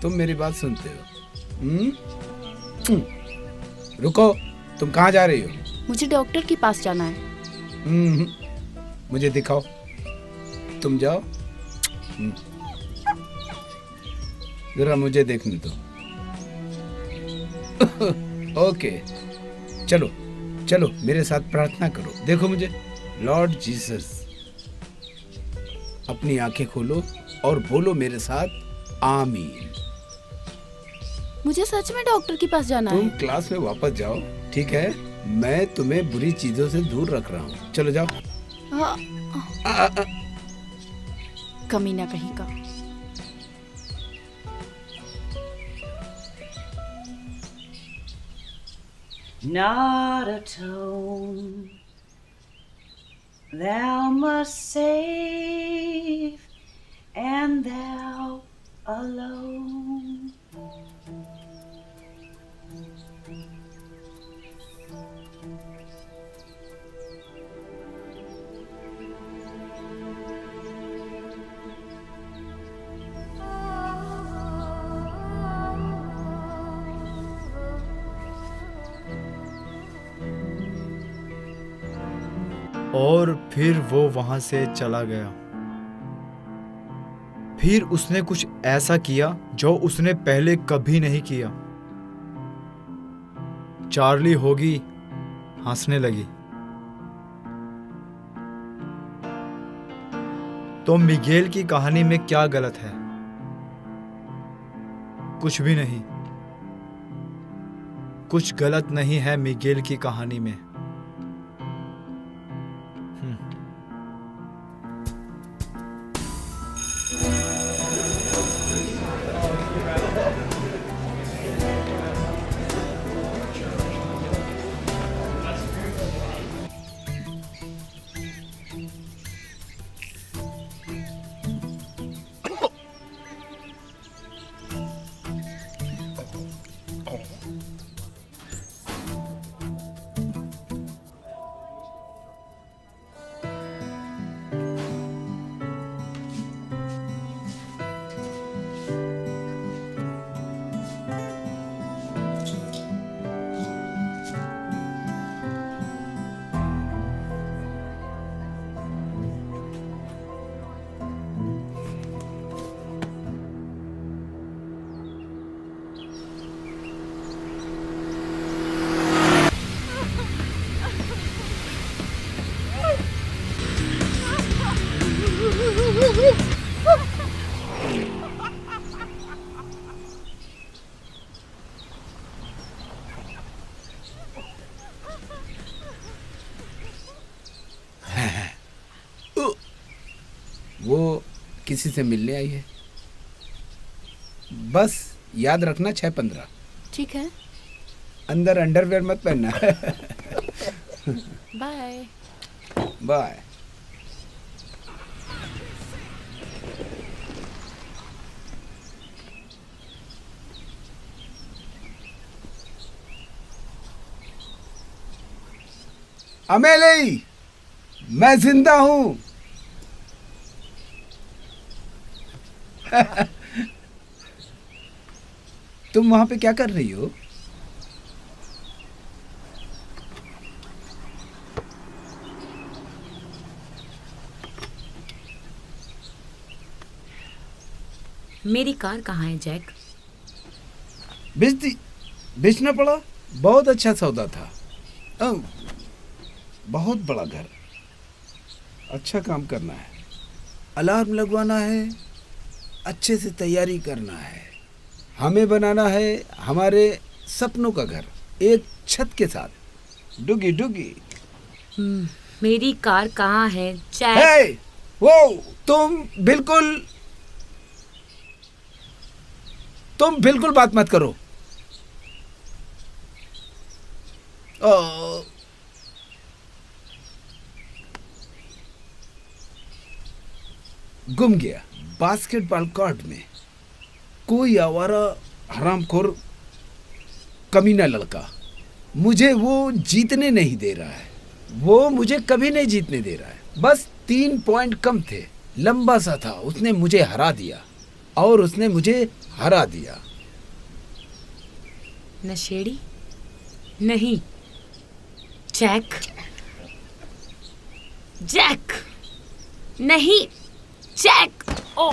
तुम मेरी बात सुनते हो? रुको, तुम कहाँ जा रही हो? मुझे डॉक्टर के पास जाना है। मुझे दिखाओ। तुम जाओ। जरा मुझे देखने दो। ओके, चलो चलो मेरे साथ प्रार्थना करो। देखो मुझे। लॉर्ड जीसस, अपनी आंखें खोलो और बोलो मेरे साथ आमीन। मुझे सच में डॉक्टर के पास जाना तुम है। क्लास में वापस जाओ, ठीक है? मैं तुम्हें बुरी चीजों से दूर रख रहा हूँ। चलो जाओ। कमीना कहीं का। Not a tone thou must save, and thou alone. और फिर वो वहां से चला गया। फिर उसने कुछ ऐसा किया जो उसने पहले कभी नहीं किया। चार्ली होगी हंसने लगी। तो मिगेल की कहानी में क्या गलत है? कुछ भी नहीं। कुछ गलत नहीं है मिगेल की कहानी में। वो किसी से मिलने आई है। बस याद रखना 6-15। ठीक है, अंदर अंडरवेयर मत पहनना। बाय। बाय। अमेली, मैं जिंदा हूं। तुम वहां पे क्या कर रही हो? मेरी कार कहाँ है जैक? बेचना पड़ा। बहुत अच्छा सौदा था। बहुत बड़ा घर। अच्छा काम करना है, अलार्म लगवाना है, अच्छे से तैयारी करना है। हमें बनाना है हमारे सपनों का घर, एक छत के साथ। डुगी डुगी। मेरी कार कहाँ है जैक? हे, वो तुम बिल्कुल बात मत करो। गुम गया बास्केटबॉल कोर्ट में। कोई आवारा हरामखोर कमीना लड़का मुझे वो जीतने नहीं दे रहा है। वो मुझे कभी नहीं जीतने दे रहा है। बस 3 पॉइंट कम थे, लंबा सा था, उसने मुझे हरा दिया। और उसने मुझे हरा दिया। नशेड़ी? नहीं, जैक। जैक नहीं, जैक। ओ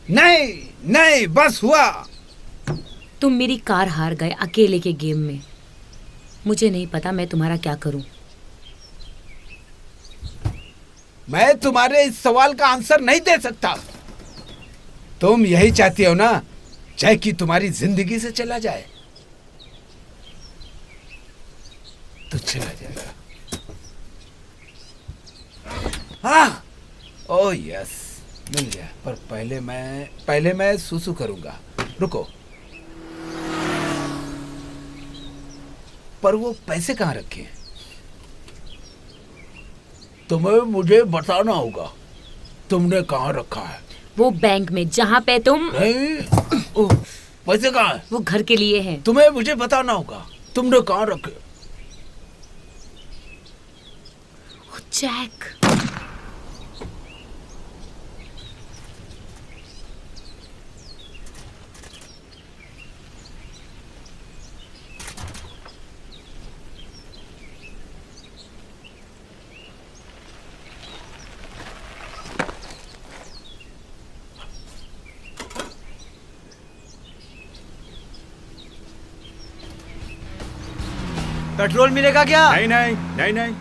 नहीं नहीं, बस हुआ। तुम मेरी कार हार गए अकेले के गेम में। मुझे नहीं पता मैं तुम्हारा क्या करूं। मैं तुम्हारे इस सवाल का आंसर नहीं दे सकता। तुम यही चाहती हो ना, जैकी तुम्हारी जिंदगी से चला जाए? तो चला जाएगा। हाँ, ओह यस, मिल गया। पर पहले मैं सुसु करूंगा। रुको। पर वो पैसे कहाँ रखे हैं? तुम्हें मुझे बताना होगा, तुमने कहाँ रखा है। वो बैंक में जहाँ पे तुम। नहीं, ओह, पैसे कहाँ है? वो घर के लिए है। तुम्हें मुझे बताना होगा, तुमने कहाँ रखे। ओ जैक। पेट्रोल मिलेगा क्या? नहीं नहीं नहीं नहीं।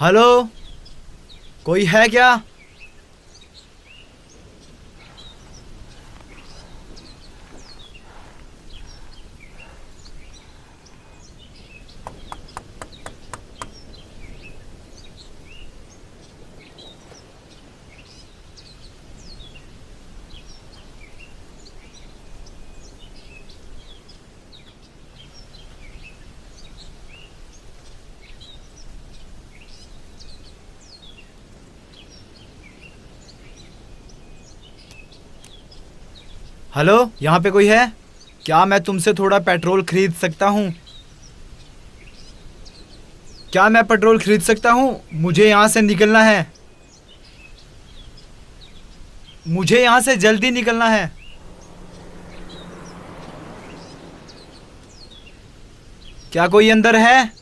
हेलो, कोई है क्या? हेलो, यहाँ पे कोई है क्या? मैं तुमसे थोड़ा पेट्रोल खरीद सकता हूँ? क्या मैं पेट्रोल खरीद सकता हूँ? मुझे यहाँ से निकलना है। मुझे यहाँ से जल्दी निकलना है। क्या कोई अंदर है?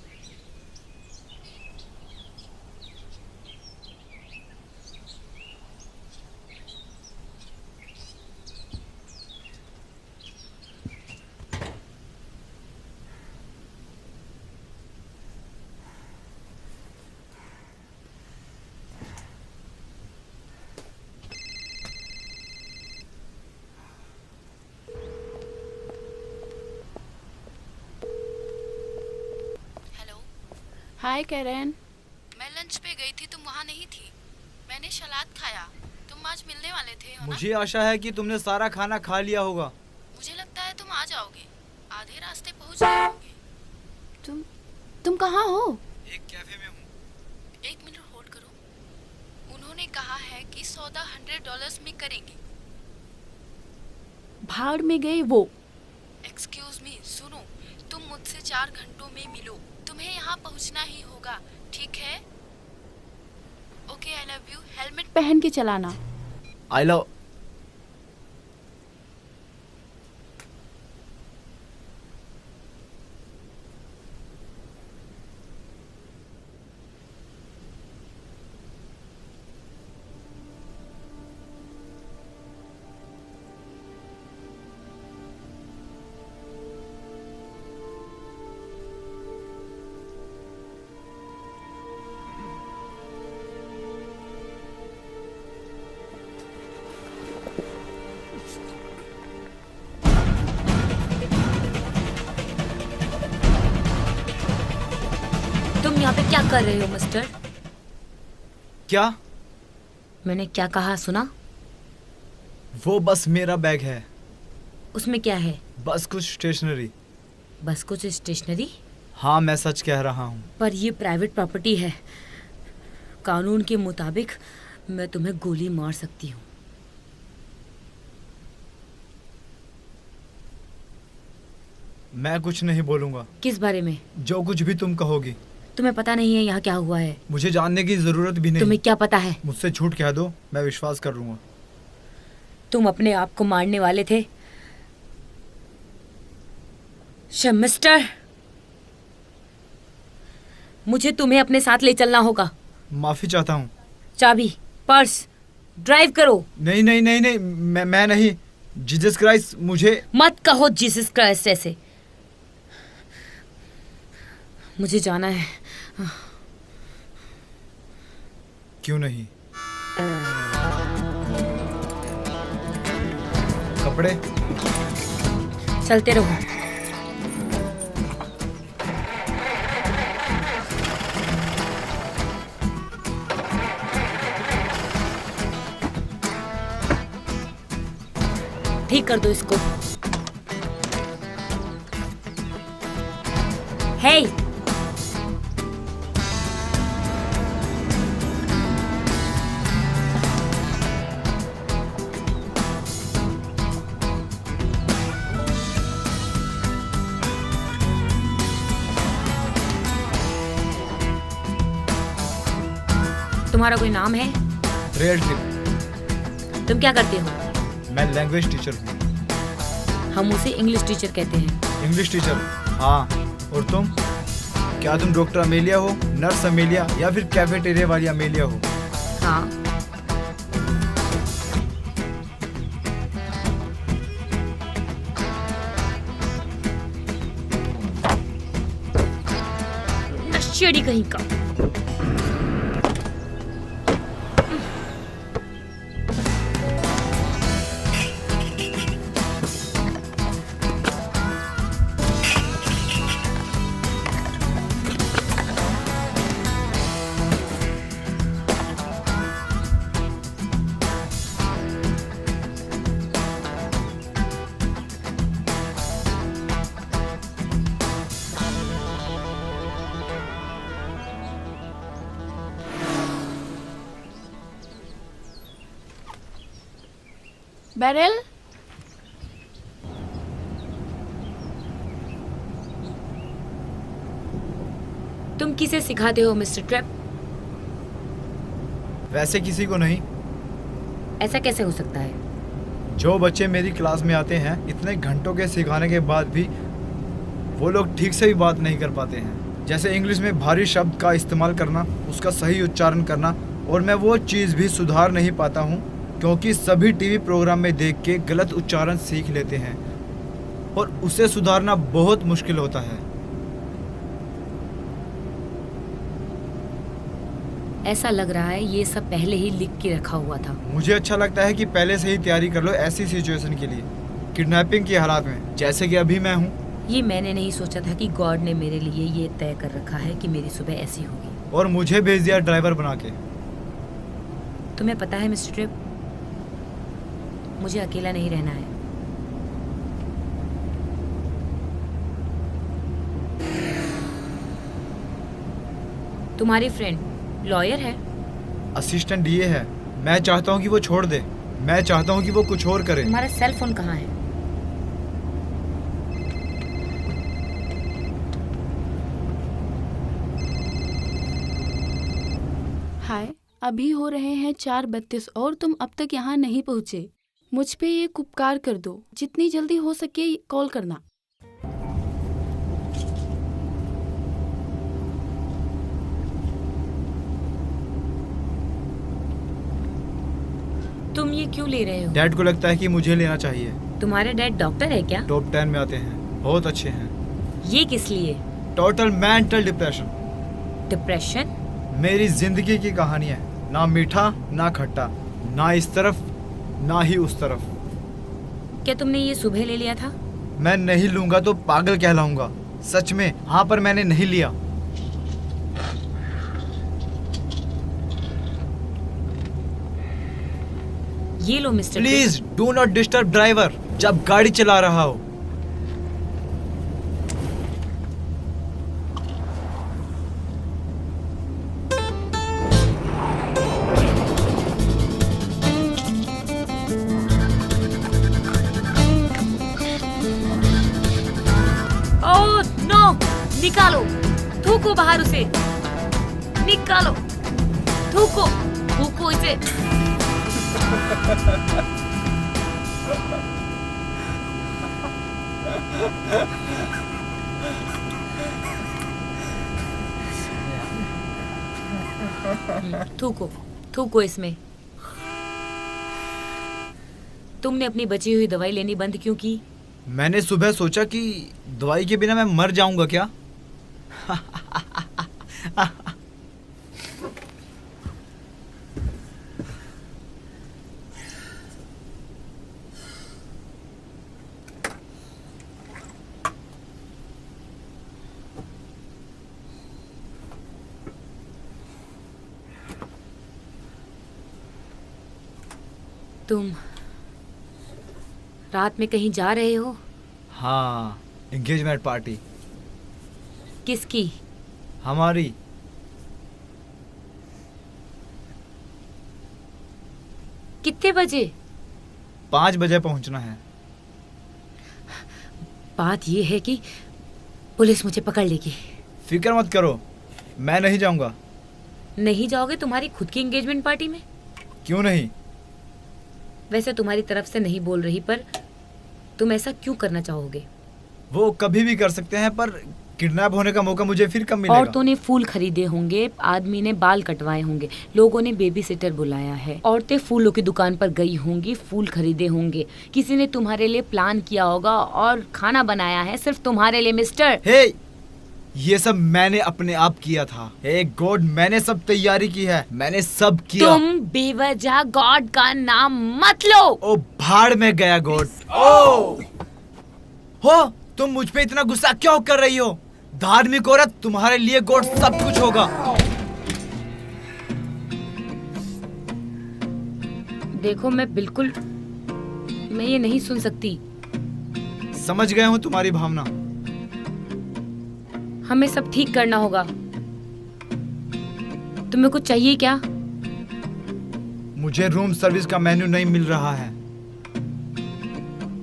हाय कैरन। मैं लंच पे गई थी, तुम वहाँ नहीं थी। मैंने सलाद खाया। तुम आज मिलने वाले थे हो ना? मुझे आशा है कि तुमने सारा खाना खा लिया होगा। मुझे लगता है तुम आ जाओगे, आधे रास्ते पहुँच गए होगे। तुम कहाँ हो? एक कैफे में हूँ। 1 मिनट होल्ड करो। उन्होंने कहा है कि सौदा $100 में करेंगे। भाड़ में गए वो। एक्सक्यूज मी, सुनो, तुम मुझसे 4 घंटों में मिलो। तुम्हें यहाँ पहुँचना ही होगा, ठीक है? Okay, I love you. Helmet पहन के चलाना। I love. तुम यहाँ पे क्या कर रहे हो मिस्टर? क्या? मैंने क्या कहा सुना? वो बस मेरा बैग है। उसमें क्या है? बस कुछ स्टेशनरी। बस कुछ स्टेशनरी? हाँ, मैं सच कह रहा हूँ। पर ये प्राइवेट प्रॉपर्टी है। कानून के मुताबिक मैं तुम्हें गोली मार सकती हूँ। मैं कुछ नहीं बोलूंगा। किस बारे में? जो कुछ भी तुम कहोगी। तुम्हें पता नहीं है यहाँ क्या हुआ है? मुझे जानने की जरूरत भी नहीं। तुम्हें क्या पता है? मुझसे झूठ कह दो, मैं विश्वास कर लूंगा। तुम अपने आप को मारने वाले थे मिस्टर। मुझे तुम्हें अपने साथ ले चलना होगा। माफी चाहता हूँ। चाबी, पर्स, ड्राइव करो। नहीं नहीं नहीं नहीं, मैं नहीं। जीसस क्राइस्ट, मुझे मत कहो जीसस क्राइस्ट ऐसे। मुझे जाना है। क्यों नहीं? कपड़े चलते रहो। ठीक कर दो इसको। हे, तुम्हारा कोई नाम है? Red trip. तुम क्या करते हो? मैं लैंग्वेज टीचर हूँ। हम उसे इंग्लिश टीचर कहते हैं। English teacher? हाँ। और तुम? क्या तुम डॉक्टर अमेलिया हो, नर्स अमेलिया, या फिर कैफेटेरिया वाली अमेलिया हो? हाँ। नशेड़ी कहीं का। बैरल, तुम किसे सिखाते हो मिस्टर ट्रेप? वैसे किसी को नहीं। ऐसा कैसे हो सकता है? जो बच्चे मेरी क्लास में आते हैं, इतने घंटों के सिखाने के बाद भी वो लोग ठीक से भी बात नहीं कर पाते हैं। जैसे इंग्लिश में भारी शब्द का इस्तेमाल करना, उसका सही उच्चारण करना, और मैं वो चीज़ भी सुधार नहीं पाता हूँ क्योंकि सभी टीवी प्रोग्राम में देख के गलत उच्चारण सीख लेते हैं और उसे सुधारना बहुत मुश्किल होता है। ऐसा लग रहा है ये सब पहले ही लिख के रखा हुआ था। मुझे अच्छा लगता है कि पहले से ही तैयारी कर लो ऐसी सिचुएशन के लिए, किडनैपिंग के हालात में, जैसे कि अभी मैं हूँ। ये मैंने नहीं सोचा था कि गॉड ने मेरे लिए ये तय कर रखा है कि मेरी सुबह ऐसी होगी। और मुझे भेज दिया ड्राइवर बना के। तुम्हें पता है मिस्टर ट्रिप, मुझे अकेला नहीं रहना है। तुम्हारी फ्रेंड लॉयर है? असिस्टेंट डीए है। मैं चाहता हूँ कि वो छोड़ दे। मैं चाहता हूँ कि वो कुछ और करे। तुम्हारा सेल फोन कहाँ है? हाय, अभी हो रहे हैं 4:32 और तुम अब तक यहाँ नहीं पहुँचे। मुझ पे एक उपकार कर दो, जितनी जल्दी हो सके कॉल करना। तुम ये क्यों ले रहे हो? डैड को लगता है कि मुझे लेना चाहिए। तुम्हारे डैड डॉक्टर है क्या? टॉप 10 में आते हैं, बहुत अच्छे हैं। ये किस लिए? Total mental depression. डिप्रेशन? मेरी जिंदगी की कहानी है, ना मीठा ना खट्टा, ना इस तरफ ना ही उस तरफ। क्या तुमने ये सुबह ले लिया था? मैं नहीं लूंगा तो पागल कहलाऊंगा। सच में, हाँ, पर मैंने नहीं लिया। ये लो mister trip. Please do not disturb driver जब गाड़ी चला रहा हो। ओह नो, निकालो, थूको बाहर उसे, निकालो, थूको, थूको इसे। थूको, थूको इसमें। तुमने अपनी बची हुई दवाई लेनी बंद क्यों की? मैंने सुबह सोचा कि दवाई के बिना मैं मर जाऊंगा क्या। तुम रात में कहीं जा रहे हो? हाँ, एंगेजमेंट पार्टी किसकी? हमारी। कितने बजे? 5 बजे पहुंचना है। बात ये है कि पुलिस मुझे पकड़ लेगी। फिक्र मत करो, मैं नहीं जाऊंगा। नहीं जाओगे तुम्हारी खुद की एंगेजमेंट पार्टी में? क्यों नहीं? वैसे तुम्हारी तरफ से नहीं बोल रही, पर तुम ऐसा क्यों करना चाहोगे? वो कभी भी कर सकते हैं, पर किडनैप होने का मौका मुझे फिर कब मिलेगा? औरतों ने फूल खरीदे होंगे, आदमी ने बाल कटवाए होंगे, लोगों ने बेबी सिटर बुलाया है, औरतें फूलों की दुकान पर गई होंगी, फूल खरीदे होंगे, किसी ने तुम्हारे लिए प्लान किया होगा और खाना बनाया है सिर्फ तुम्हारे लिए मिस्टर। हे, ये सब मैंने अपने आप किया था। हे गॉड, मैंने सब तैयारी की है, मैंने सब किया। तुम बेवजह गॉड का नाम मत लो। ओ भाड़ में गया गॉड। ओ हो, तुम मुझ पे इतना गुस्सा क्यों कर रही हो? धार्मिक औरत, तुम्हारे लिए गॉड सब कुछ होगा। देखो, मैं ये नहीं सुन सकती। समझ गया हूँ तुम्हारी भावना। हमें सब ठीक करना होगा। तुम्हें कुछ चाहिए क्या? मुझे रूम सर्विस का मेन्यू नहीं मिल रहा है।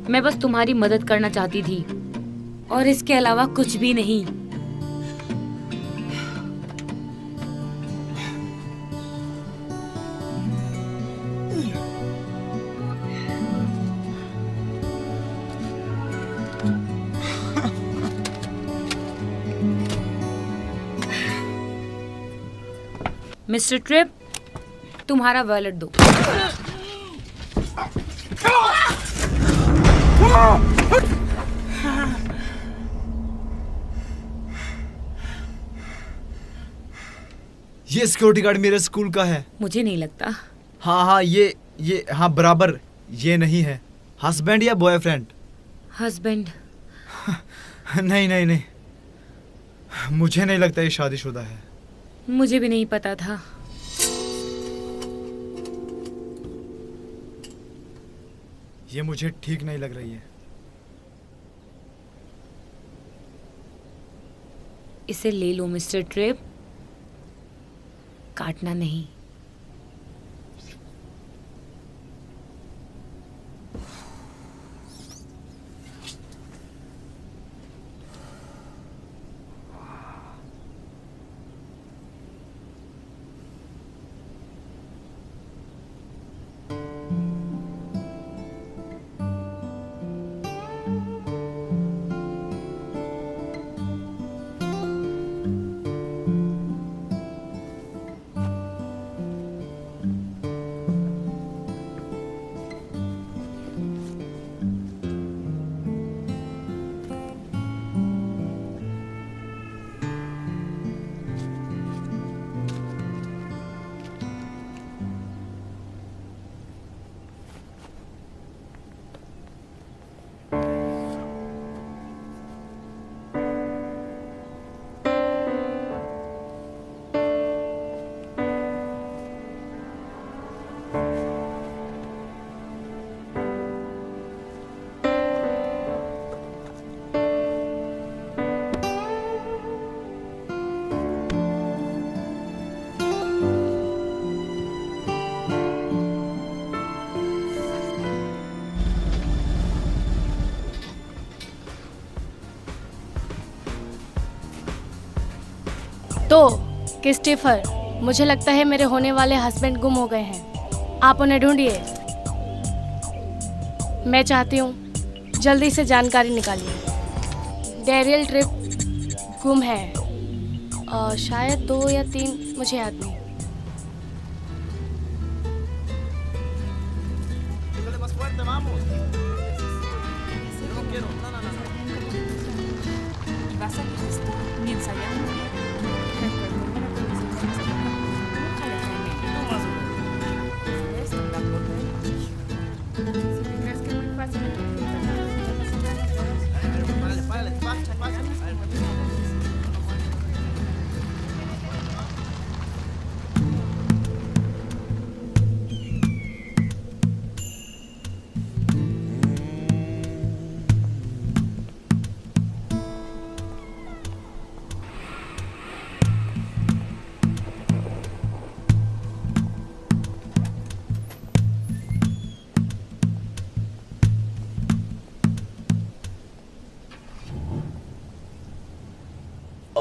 मैं बस तुम्हारी मदद करना चाहती थी और इसके अलावा कुछ भी नहीं। मिस्टर ट्रिप, तुम्हारा वॉलेट दो। ये सिक्योरिटी गार्ड मेरे स्कूल का है। मुझे नहीं लगता। हाँ, ये हाँ बराबर, ये नहीं है। हस्बैंड या बॉयफ्रेंड? हस्बैंड। नहीं, मुझे नहीं लगता ये शादीशुदा है। मुझे भी नहीं पता था। ये मुझे ठीक नहीं लग रही है। इसे ले लो मिस्टर ट्रिप, काटना नहीं। तो क्रिस्टोफर, मुझे लगता है मेरे होने वाले हस्बैंड गुम हो गए हैं। आप उन्हें ढूंढिए। मैं चाहती हूँ जल्दी से जानकारी निकालिए। डैरियल ट्रिप गुम है, और शायद 2 या 3, मुझे याद नहीं।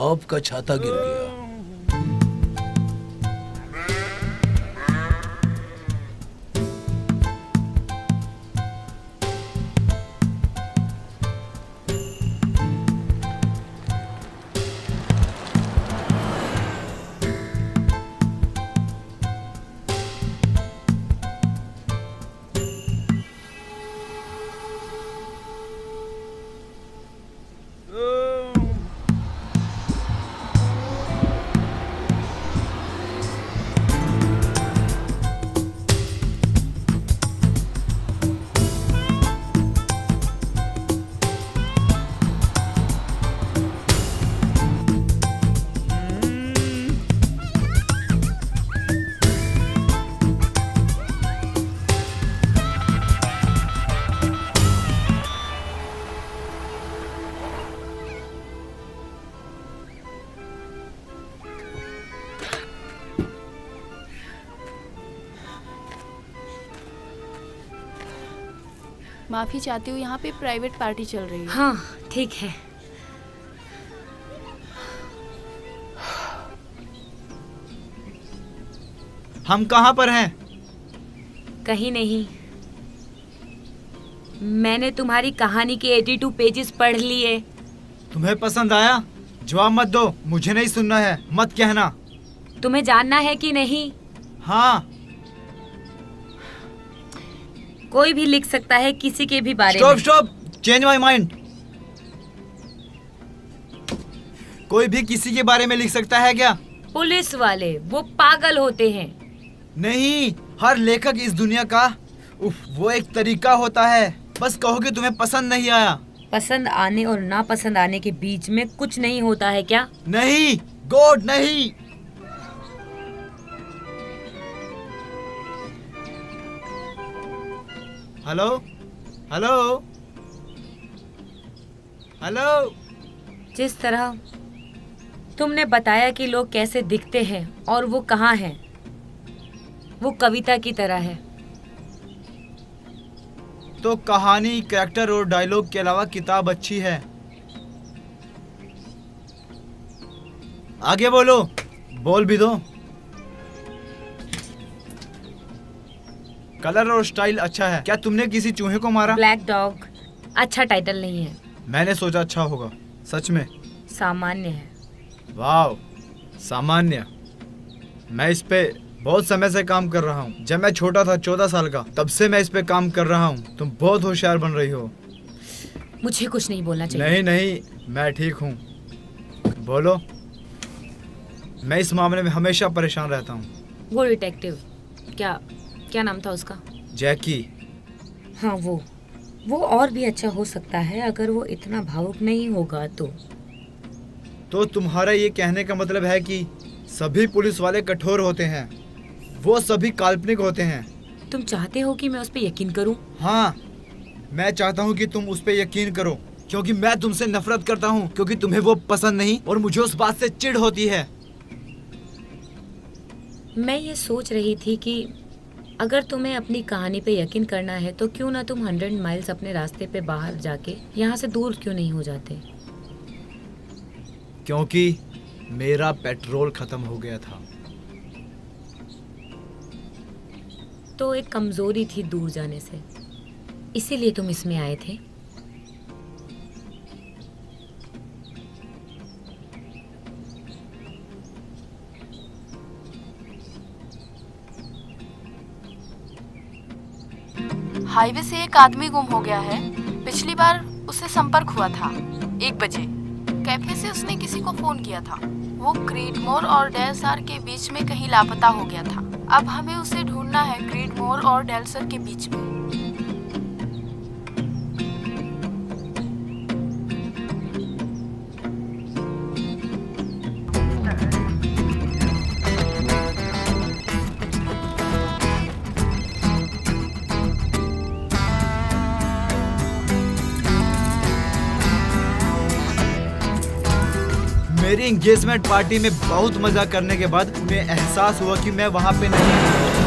आपका छाता गिर गया। माफी चाहती हूँ, यहाँ पे प्राइवेट पार्टी चल रही है। हाँ ठीक है। हम कहाँ पर हैं? कहीं नहीं। मैंने तुम्हारी कहानी के 82 पेजेस पढ़ लिए। तुम्हें पसंद आया? जवाब मत दो, मुझे नहीं सुनना है, मत कहना। तुम्हें जानना है कि नहीं? हाँ। कोई भी लिख सकता है किसी के भी बारे स्टॉप में। Stop, change my mind. कोई भी किसी के बारे में लिख सकता है क्या? पुलिस वाले, वो पागल होते हैं। नहीं, हर लेखक इस दुनिया का वो एक तरीका होता है। बस कहो कि तुम्हें पसंद नहीं आया। पसंद आने और ना पसंद आने के बीच में कुछ नहीं होता है क्या? नहीं, गॉड नहीं। Hello hello hello. जिस तरह तुमने बताया कि लोग कैसे दिखते हैं और वो कहाँ हैं, वो कविता की तरह है। तो कहानी, कैरेक्टर और डायलॉग के अलावा किताब अच्छी है। आगे बोलो, बोल भी दो। कलर और स्टाइल अच्छा है। क्या तुमने किसी चूहे को मारा? ब्लैक डॉग अच्छा टाइटल नहीं है। मैंने सोचा अच्छा होगा। सच में सामान्य है। वाह, सामान्य। मैं इस पे बहुत समय से काम कर रहा हूँ। जब मैं छोटा था, 14 साल का, तब से मैं इस पे काम कर रहा हूँ। तुम बहुत होशियार बन रही हो। मुझे कुछ नहीं बोलना चाहिए। नहीं नहीं, मैं ठीक हूँ। बोलो। मैं इस मामले में हमेशा परेशान रहता हूँ। वो डिटेक्टिव, क्या नाम था उसका? जैकी। हाँ, वो और भी अच्छा हो सकता है अगर वो इतना भावुक नहीं होगा तो तुम्हारा ये कहने का मतलब है कि सभी पुलिस वाले कठोर होते हैं, वो सभी काल्पनिक होते हैं। तुम चाहते हो कि मैं उस पर यकीन करूं? हाँ, मैं चाहता हूँ कि तुम उस पर यकीन करो, क्योंकि मैं तुमसे नफरत करता हूँ, क्योंकि तुम्हें वो पसंद नहीं और मुझे उस बात से चिढ़ होती है। मैं ये सोच रही थी कि अगर तुम्हें अपनी कहानी पे यकीन करना है तो क्यों ना तुम 100 माइल्स अपने रास्ते पे बाहर जाके यहाँ से दूर क्यों नहीं हो जाते? क्योंकि मेरा पेट्रोल खत्म हो गया था। तो एक कमजोरी थी दूर जाने से, इसीलिए तुम इसमें आए थे। हाईवे से एक आदमी गुम हो गया है। पिछली बार उससे संपर्क हुआ था 1 बजे। कैफे से उसने किसी को फोन किया था। वो क्रीडमोर और डेलसर के बीच में कहीं लापता हो गया था। अब हमें उसे ढूंढना है क्रीडमोर और डेलसर के बीच में। मेरी एंगेजमेंट पार्टी में बहुत मजा करने के बाद उन्हें एहसास हुआ कि मैं वहां पे नहीं हूं।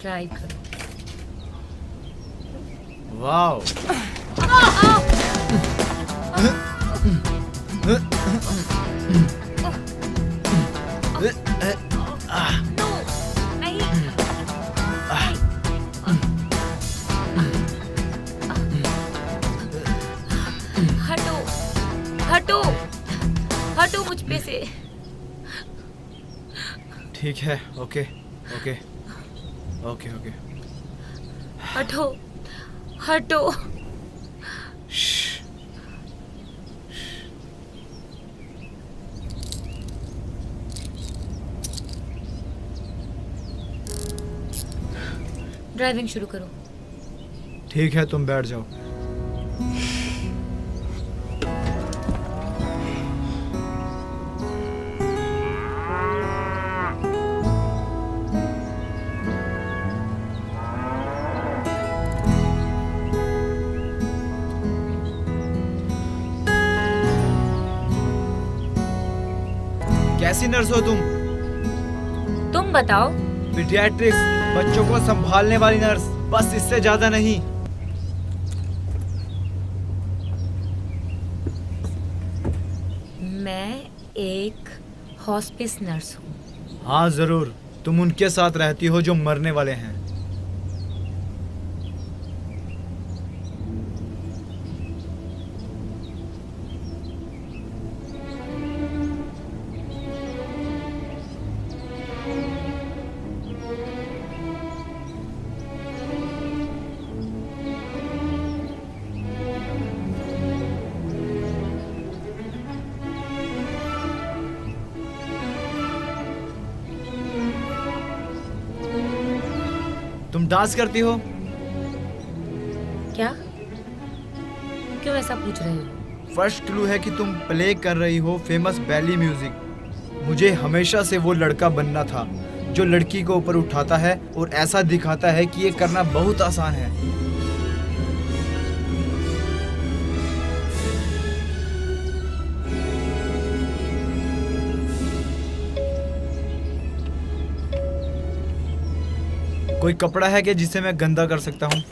ड्राइव करो। वाओ, हटो हटो हटो मुझ पे से। ठीक है, ओके ओके ओके ओके। हटो हटो। ड्राइविंग शुरू करो। ठीक है, तुम बैठ जाओ। कैसी नर्स हो तुम बताओ। पीडियाट्रिक्स, बच्चों को संभालने वाली नर्स, बस इससे ज्यादा नहीं। मैं एक हॉस्पिस नर्स हूँ। हाँ जरूर, तुम उनके साथ रहती हो जो मरने वाले हैं। तुम डांस करती हो? क्या? क्यों ऐसा पूछ रहे हो? फर्स्ट क्लू है कि तुम प्ले कर रही हो फेमस बैली म्यूजिक। मुझे हमेशा से वो लड़का बनना था जो लड़की को ऊपर उठाता है और ऐसा दिखाता है कि ये करना बहुत आसान है। कोई कपड़ा है क्या जिसे मैं गंदा कर सकता हूँ?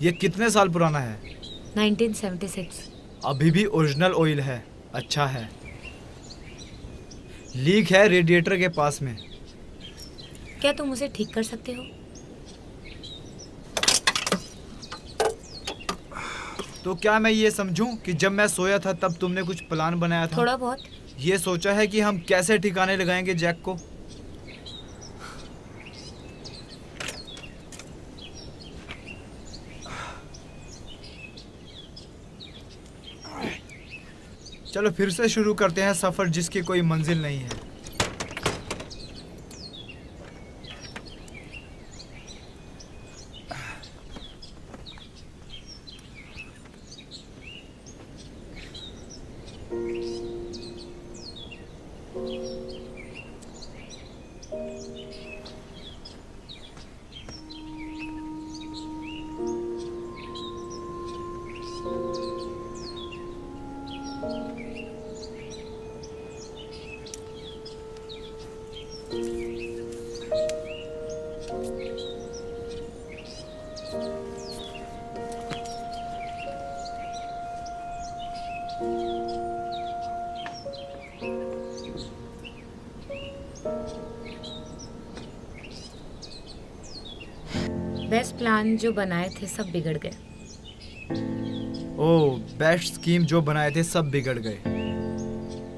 ये कितने साल पुराना है? 1976। अभी भी ओरिजिनल ऑयल है। अच्छा है। लीक है रेडिएटर के पास में। क्या तुम उसे ठीक कर सकते हो? तो क्या मैं ये समझूं कि जब मैं सोया था तब तुमने कुछ प्लान बनाया था? थोड़ा बहुत। ये सोचा है कि हम कैसे ठिकाने लगाएंगे जैक को? चलो फिर से शुरू करते हैं सफर जिसकी कोई मंजिल नहीं है। बेस्ट प्लान जो बनाए थे सब बिगड़ गए। ओह, बेस्ट स्कीम जो बनाए थे सब बिगड़ गए।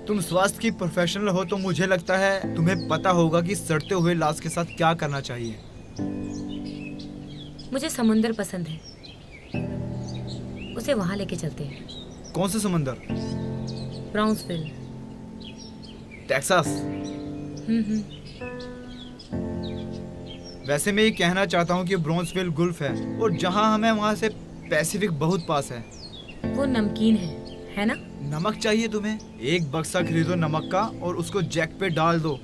तुम स्वास्थ्य की प्रोफेशनल हो तो मुझे लगता है तुम्हें पता होगा कि सड़ते हुए लाश के साथ क्या करना चाहिए। मुझे समुंदर पसंद है, उसे वहां लेके चलते हैं। कौन सा समंदर? ब्राउन्सविल। टेक्सास। हम्म। वैसे मैं ये कहना चाहता हूँ कि ब्राउन्सविल गुल्फ है और जहाँ हमें वहाँ से पैसिफिक बहुत पास है। वो नमकीन है ना? नमक चाहिए तुम्हें? एक बक्सा खरीदो नमक का और उसको जैक पे डाल दो।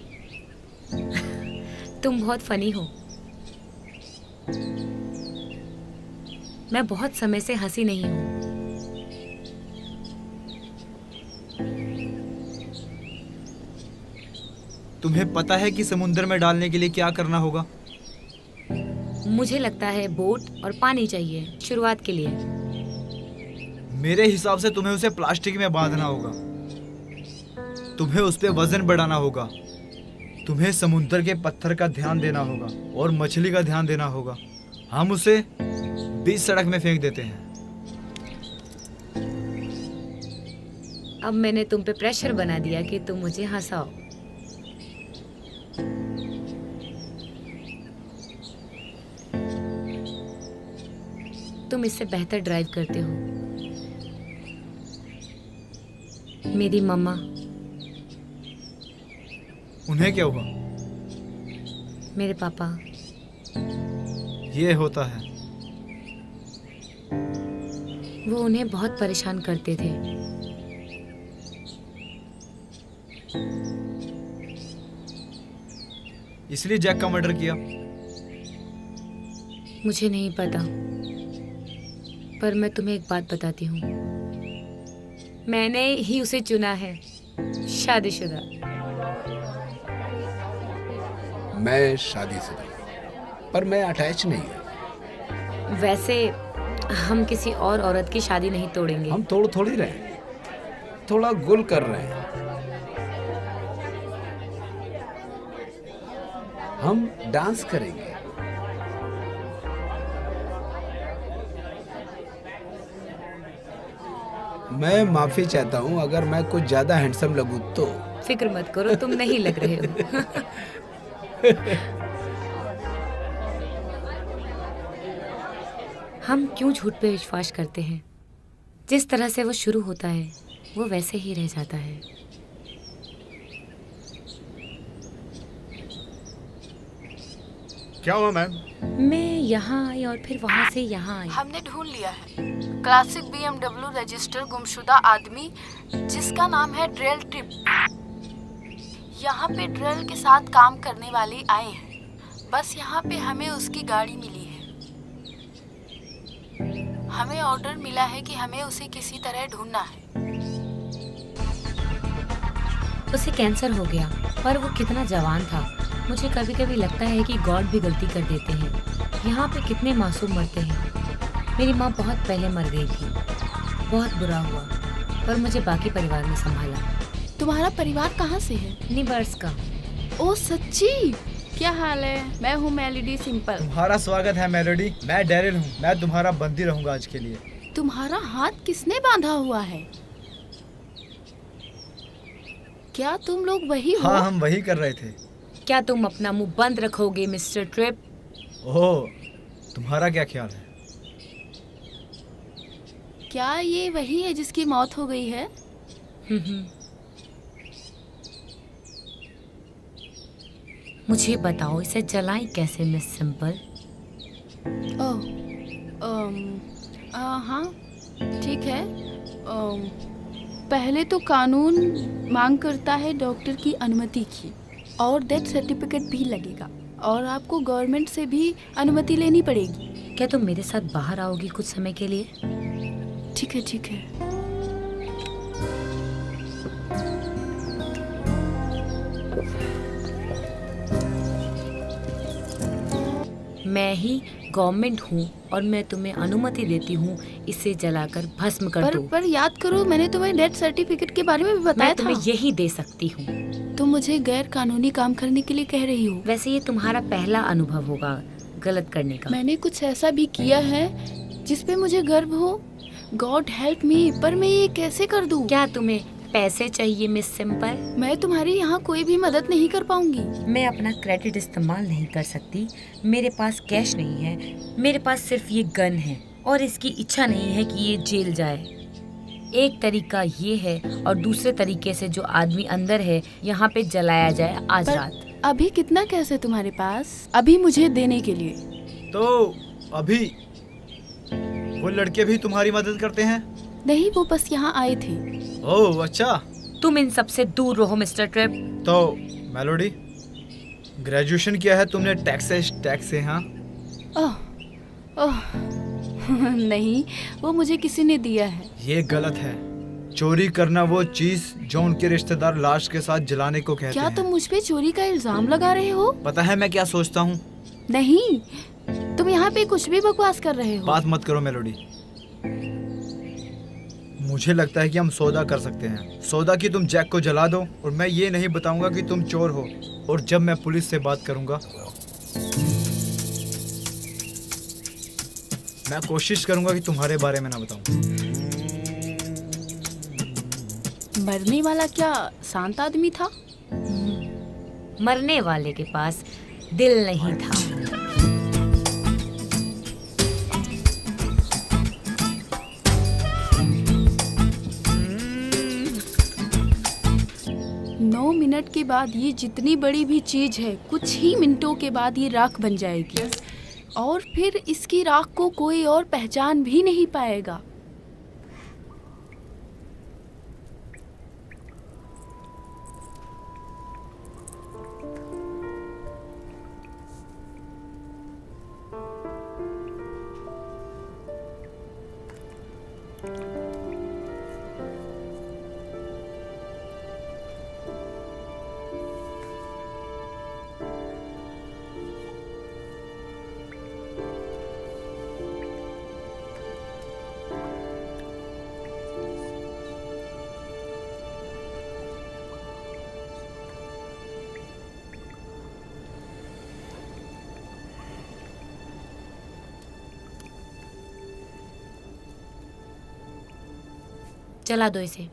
तुम बहुत फनी हो। मैं बहुत समय से हंसी नहीं हूँ। तुम्हें पता है कि समुद्र में डालने के लिए क्या करना होगा? मुझे लगता है बोट और पानी चाहिए शुरुआत के लिए। मेरे हिसाब से तुम्हें उसे प्लास्टिक में बांधना होगा। तुम्हें उस पे वजन बढ़ाना होगा। तुम्हें समुद्र के पत्थर का ध्यान देना होगा और मछली का ध्यान देना होगा। हम उसे बीच सड़क में फेंक देते हैं। अब मैंने तुम पे प्रेशर बना दिया कि तुम मुझे हंसाओ। तुम इससे बेहतर ड्राइव करते हो। मेरी मम्मा। उन्हें क्या हुआ? मेरे पापा। ये होता है। वो उन्हें बहुत परेशान करते थे। इसलिए जैक का मर्डर किया। मुझे नहीं पता, पर मैं तुम्हें एक बात बताती हूँ। मैंने ही उसे चुना है, शादीशुदा। मैं शादीशुदा, पर मैं अटैच नहीं हूँ। वैसे हम किसी और औरत की शादी नहीं तोड़ेंगे। हम तोड़ थोड़ी रहे हैं, थोड़ा गुल कर रहे हैं। हम डांस करेंगे। मैं माफी चाहता हूँ अगर मैं कुछ ज्यादा हैंडसम लगूं तो। फिक्र मत करो, तुम नहीं लग रहे हो। हम क्यों झूठ पे विश्वास करते हैं? जिस तरह से वो शुरू होता है वो वैसे ही रह जाता है। क्या हुआ मैम? मैं यहाँ आई और फिर वहाँ से यहाँ आई। हमने ढूंढ लिया है क्लासिक BMW रजिस्टर गुमशुदा आदमी जिसका नाम है ड्रेल ट्रिप। यहाँ पे ड्रेल के साथ काम करने वाले आए हैं। बस यहाँ पे हमें उसकी गाड़ी मिली है। हमें ऑर्डर मिला है कि हमें उसे किसी तरह ढूंढना है। उसे कैंसर हो गया, पर वो कितना जवान था। मुझे कभी कभी लगता है कि गॉड भी गलती कर देते हैं। यहाँ पे कितने मासूम मरते हैं। मेरी माँ बहुत पहले मर गई थी, बहुत बुरा हुआ, पर मुझे बाकी परिवार ने संभाला। तुम्हारा परिवार कहाँ से है? यूनिवर्स का। ओ सच्ची? क्या हाल है? मैं हूँ मेलोडी सिंपल। तुम्हारा स्वागत है मेलोडी। मैं डैरिल हूँ। मैं तुम्हारा बंदी रहूंगा आज के लिए। तुम्हारा हाथ किसने बांधा हुआ है? क्या तुम लोग वही हो? हाँ, हम वही कर रहे थे। क्या तुम अपना मुंह बंद रखोगे मिस्टर ट्रिप? ओह, तुम्हारा क्या ख्याल है? क्या ये वही है जिसकी मौत हो गई है? मुझे बताओ इसे जलाएं कैसे मिस सिंपल? ओह, हाँ ठीक है। पहले तो कानून मांग करता है डॉक्टर की अनुमति की, और डेथ सर्टिफिकेट भी लगेगा, और आपको गवर्नमेंट से भी अनुमति लेनी पड़ेगी। क्या तुम मेरे साथ बाहर आओगी कुछ समय के लिए? ठीक है ठीक है। मैं ही गवर्नमेंट हूँ और मैं तुम्हें अनुमति देती हूँ इसे जलाकर भस्म कर दो। पर याद करो, मैंने तुम्हें डेथ सर्टिफिकेट के बारे में भी बताया मैं था। तुम्हें यही दे सकती हूँ। तुम मुझे गैर कानूनी काम करने के लिए कह रही हो। वैसे ये तुम्हारा पहला अनुभव होगा गलत करने का। मैंने कुछ ऐसा भी किया है जिसपे मुझे गर्व हो। गॉड हेल्प मी, पर मैं ये कैसे कर दूं? क्या तुम्हें पैसे चाहिए मिस सिंपल? मैं तुम्हारी यहाँ कोई भी मदद नहीं कर पाऊंगी। मैं अपना क्रेडिट इस्तेमाल नहीं कर सकती, मेरे पास कैश नहीं है, मेरे पास सिर्फ ये गन है और इसकी इच्छा नहीं है कि ये जेल जाए। एक तरीका ये है और दूसरे तरीके से जो आदमी अंदर है यहाँ पे जलाया जाए आज रात। अभी कितना कैश है तुम्हारे पास अभी मुझे देने के लिए? तो अभी वो लड़के भी तुम्हारी मदद करते हैं? नहीं, वो बस यहाँ आए थे। ओह अच्छा। तुम इन सब से दूर रहो मिस्टर ट्रिप। तो मेलोडी, ग्रेजुएशन किया है तुमने टैक्स से? हाँ। ओह ओह नहीं, वो मुझे किसी ने दिया है। ये गलत है। चोरी करना वो चीज जो उनके रिश्तेदार लाश के साथ जलाने को कहते क्या हैं। तुम मुझ पे चोरी का इल्जाम लगा रहे हो? पता है मैं क्या सोचता हूँ? नहीं, तुम यहाँ पे कुछ भी बकवास कर रहे हो। बात मत करो मेलोडी। मुझे लगता है कि हम सौदा कर सकते हैं। सौदा कि तुम जैक को जला दो और मैं ये नहीं बताऊंगा कि तुम चोर हो, और जब मैं पुलिस से बात करूंगा मैं कोशिश करूंगा कि तुम्हारे बारे में ना बताऊं। मरने वाला क्या शांत आदमी था? मरने वाले के पास दिल नहीं था। मिनट के बाद ये जितनी बड़ी भी चीज है, कुछ ही मिनटों के बाद ये राख बन जाएगी और फिर इसकी राख को कोई और पहचान भी नहीं पाएगा। चला दो इसे।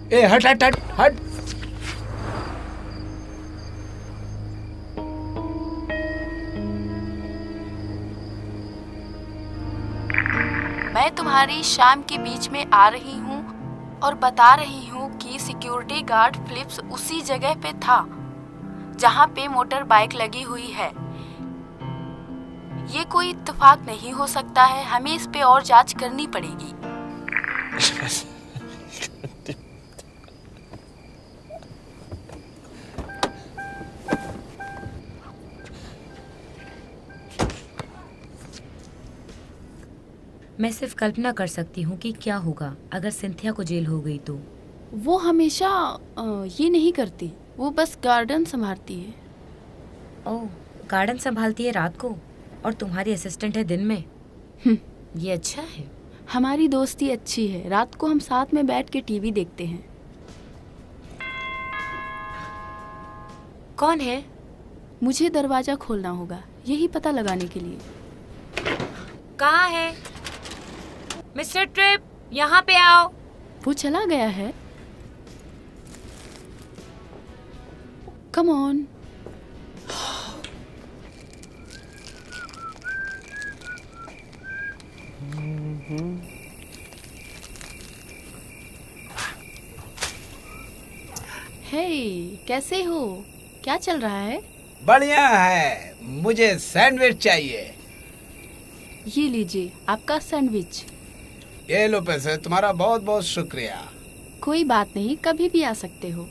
ए हट हट हट हट। मैं तुम्हारी शाम के बीच में आ रही हूँ और बता रही हूँ कि सिक्योरिटी गार्ड फिलिप्स उसी जगह पे था जहाँ पे मोटर बाइक लगी हुई है। ये कोई इत्तेफाक नहीं हो सकता है, हमें इस पे और जांच करनी पड़ेगी। मैं सिर्फ कल्पना कर सकती हूँ कि क्या होगा अगर सिंथिया को जेल हो गई तो। वो हमेशा ये नहीं करती, वो बस गार्डन संभालती है। ओह, गार्डन संभालती है रात को और तुम्हारी असिस्टेंट है दिन में। ये अच्छा है। हमारी दोस्ती अच्छी है, रात को हम साथ में बैठ के टीवी देखते हैं। कौन है? मुझे दरवाजा खोलना होगा यही पता लगाने के लिए। कहाँ है? मिस्टर ट्रिप, यहाँ पे आओ। वो चला गया है। Come on. हे, कैसे हो? क्या चल रहा है? बढ़िया है, मुझे सैंडविच चाहिए। ये लीजिए आपका सैंडविच। ये लो पैसे, तुम्हारा बहुत बहुत शुक्रिया। कोई बात नहीं, कभी भी आ सकते हो।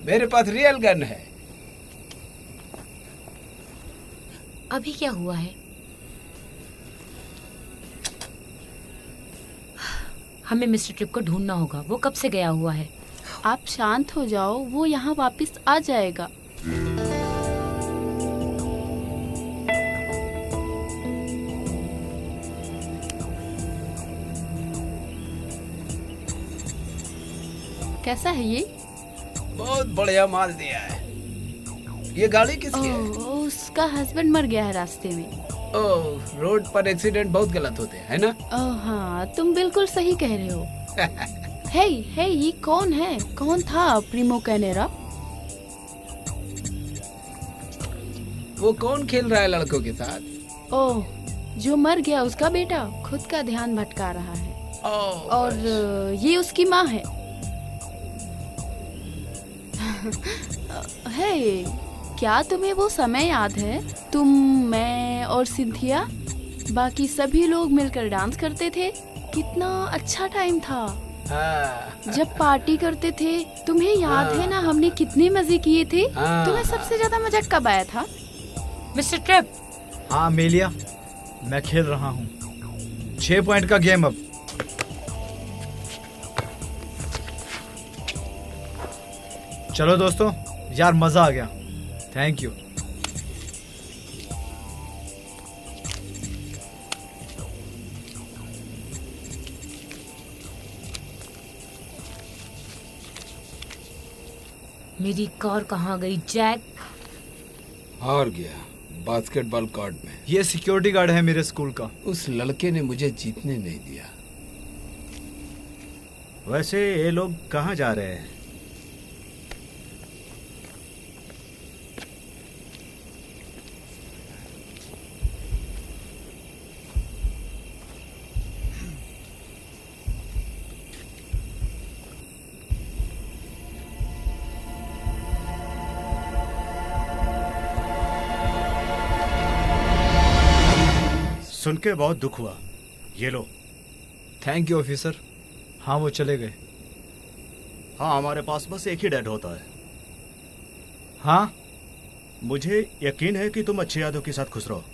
मेरे पास रियल गन है। अभी क्या हुआ है? हमें मिस्टर ट्रिप को ढूंढना होगा। वो कब से गया हुआ है? आप शांत हो जाओ, वो यहाँ वापस आ जाएगा। कैसा है ये? बहुत बढ़िया माल दिया है। ये गाड़ी किसकी है? उसका हस्बैंड मर गया है रास्ते में। ओह, रोड पर एक्सीडेंट बहुत गलत होते हैं, है ना? हाँ, तुम बिल्कुल सही कह रहे हो। हे, ये कौन है? कौन था प्रीमो कैनेरा? वो कौन खेल रहा है लड़कों के साथ? ओह, जो मर गया उसका बेटा खुद का ध्यान भटका रहा है। ओह, और ये उसकी माँ है। हे, क्या तुम्हें वो समय याद है? तुम, मैं और सिंथिया, बाकी सभी लोग मिलकर डांस करते थे। कितना अच्छा टाइम था। हाँ। जब पार्टी करते थे, तुम्हें याद है ना हमने कितने मजे किए थे? हाँ। तुम्हें सबसे ज्यादा मजा कब आया था? Mister trip. हाँ अमेलिया, मैं खेल रहा हूँ। 6 पॉइंट का गेम अब। चलो दोस्तों, यार मजा आ गया। Thank you. मेरी कार कहाँ गई जैक? हार गया बास्केटबॉल कोर्ट में। ये सिक्योरिटी गार्ड है मेरे स्कूल का। उस लड़के ने मुझे जीतने नहीं दिया। वैसे ये लोग कहाँ जा रहे हैं? सुन के बहुत दुख हुआ। ये लो। Thank you officer. हाँ वो चले गए। हाँ, हमारे पास बस एक ही डैड होता है। हाँ मुझे यकीन है कि तुम अच्छी यादों के साथ खुश रहो।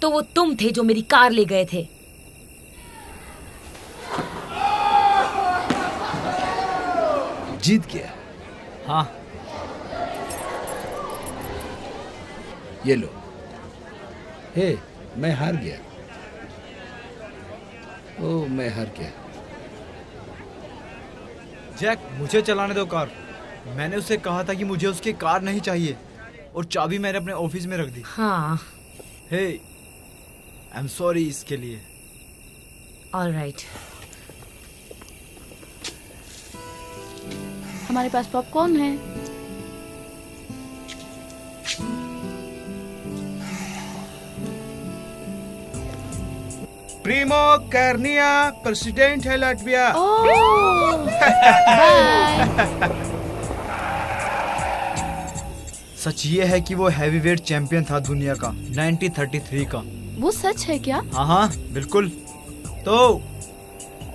तो वो तुम थे जो मेरी कार ले गए थे। जीत गया। हाँ। ये लो। हे, मैं हार गया। ओह, मैं हार गया। जैक, मुझे चलाने दो कार। मैंने उससे कहा था कि मुझे उसकी कार नहीं चाहिए, और चाबी मैंने अपने ऑफिस में रख दी। हाँ। हे, आई एम सॉरी इसके लिए। ऑलराइट। हमारे पास पॉपकॉर्न है। प्रीमो कार्निया प्रेसिडेंट है लाटविया। ओह, बाय। सच ये है कि वो हैवीवेट चैंपियन था दुनिया का 1933 का। वो सच है क्या? हाँ हाँ बिल्कुल। तो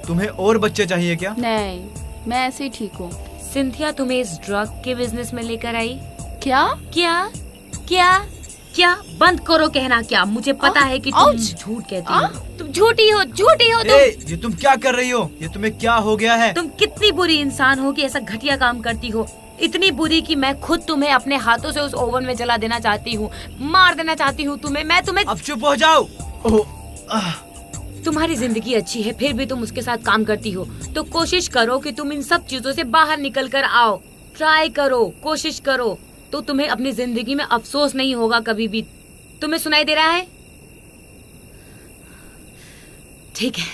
तुम्हें और बच्चे चाहिए क्या? नहीं, मैं ऐसे ही ठीक हूँ। सिंथिया तुम्हें इस ड्रग के बिजनेस में लेकर आई? क्या? क्या क्या क्या? बंद करो कहना क्या। मुझे पता है कि तुम आउच! झूठ कहती हो। तुम झूठी हो, झूठी हो तुम। ये तुम क्या कर रही हो? ये तुम्हें क्या हो गया है? तुम कितनी बुरी इंसान हो कि ऐसा घटिया काम करती हो। इतनी बुरी कि मैं खुद तुम्हें अपने हाथों से उस ओवन में जला देना चाहती हूँ, मार देना चाहती हूँ तुम्हें। मैं तुम्हें। अब चुप हो जाओ। तुम्हारी जिंदगी अच्छी है, फिर भी तुम उसके साथ काम करती हो। तो कोशिश करो कि तुम इन सब चीजों से बाहर निकल कर आओ। ट्राई करो, कोशिश करो, तो तुम्हें अपनी जिंदगी में अफसोस नहीं होगा कभी भी। तुम्हें सुनाई दे रहा है? ठीक है।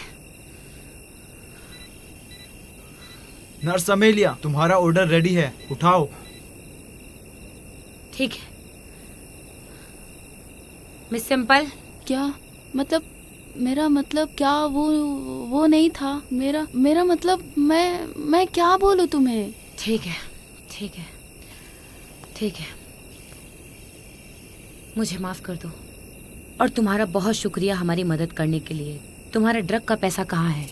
नर्स अमेलिया, तुम्हारा ऑर्डर रेडी है, उठाओ। ठीक है। मिस सिंपल, क्या मतलब? मेरा मतलब क्या? वो नहीं था। मेरा मतलब मैं क्या बोलूँ तुम्हें? ठीक है, ठीक है, ठीक है। मुझे माफ कर दो और तुम्हारा बहुत शुक्रिया हमारी मदद करने के लिए। तुम्हारा ड्रग का पैसा कहाँ है?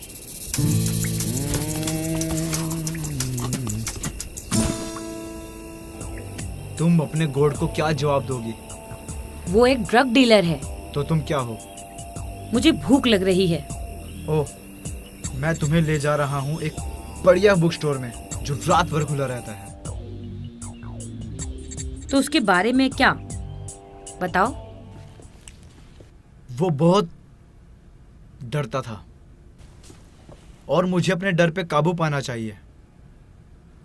तुम अपने गॉड को क्या जवाब दोगी? वो एक ड्रग डीलर है। तो तुम क्या हो? मुझे भूख लग रही है। ओह, मैं तुम्हें ले जा रहा हूँ एक बढ़िया बुक स्टोर में जो रात भर खुला रहता है। तो उसके बारे में क्या बताओ? वो बहुत डरता था और मुझे अपने डर पे काबू पाना चाहिए।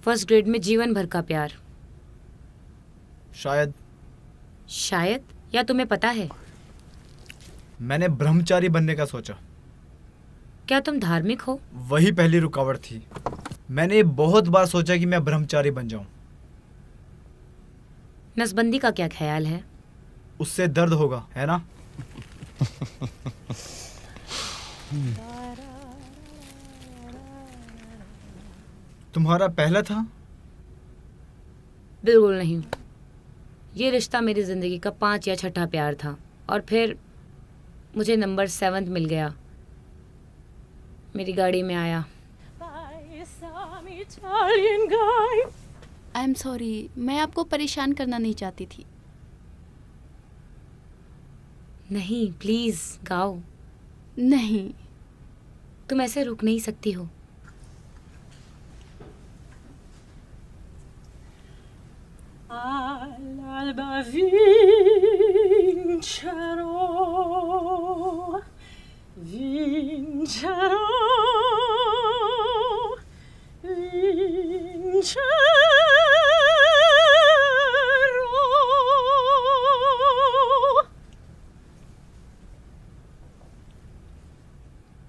फर्स्ट ग्रेड में जीवन भर का प्यार। शायद या तुम्हें पता है? मैंने ब्रह्मचारी बनने का सोचा। क्या तुम धार्मिक हो? वही पहली रुकावट थी। मैंने बहुत बार सोचा कि मैं ब्रह्मचारी बन जाऊं। नसबंदी का क्या ख्याल है? उससे दर्द होगा, है ना? तुम्हारा पहला था? बिल्कुल नहीं। ये रिश्ता मेरी जिंदगी का 5 या 6 प्यार था और फिर मुझे नंबर 7 मिल गया। मेरी गाड़ी में आया। आई एम सॉरी, मैं आपको परेशान करना नहीं चाहती थी। नहीं, प्लीज गाओ। नहीं, तुम ऐसे रुक नहीं सकती हो। All'alba vincerò, vincerò, vincerò।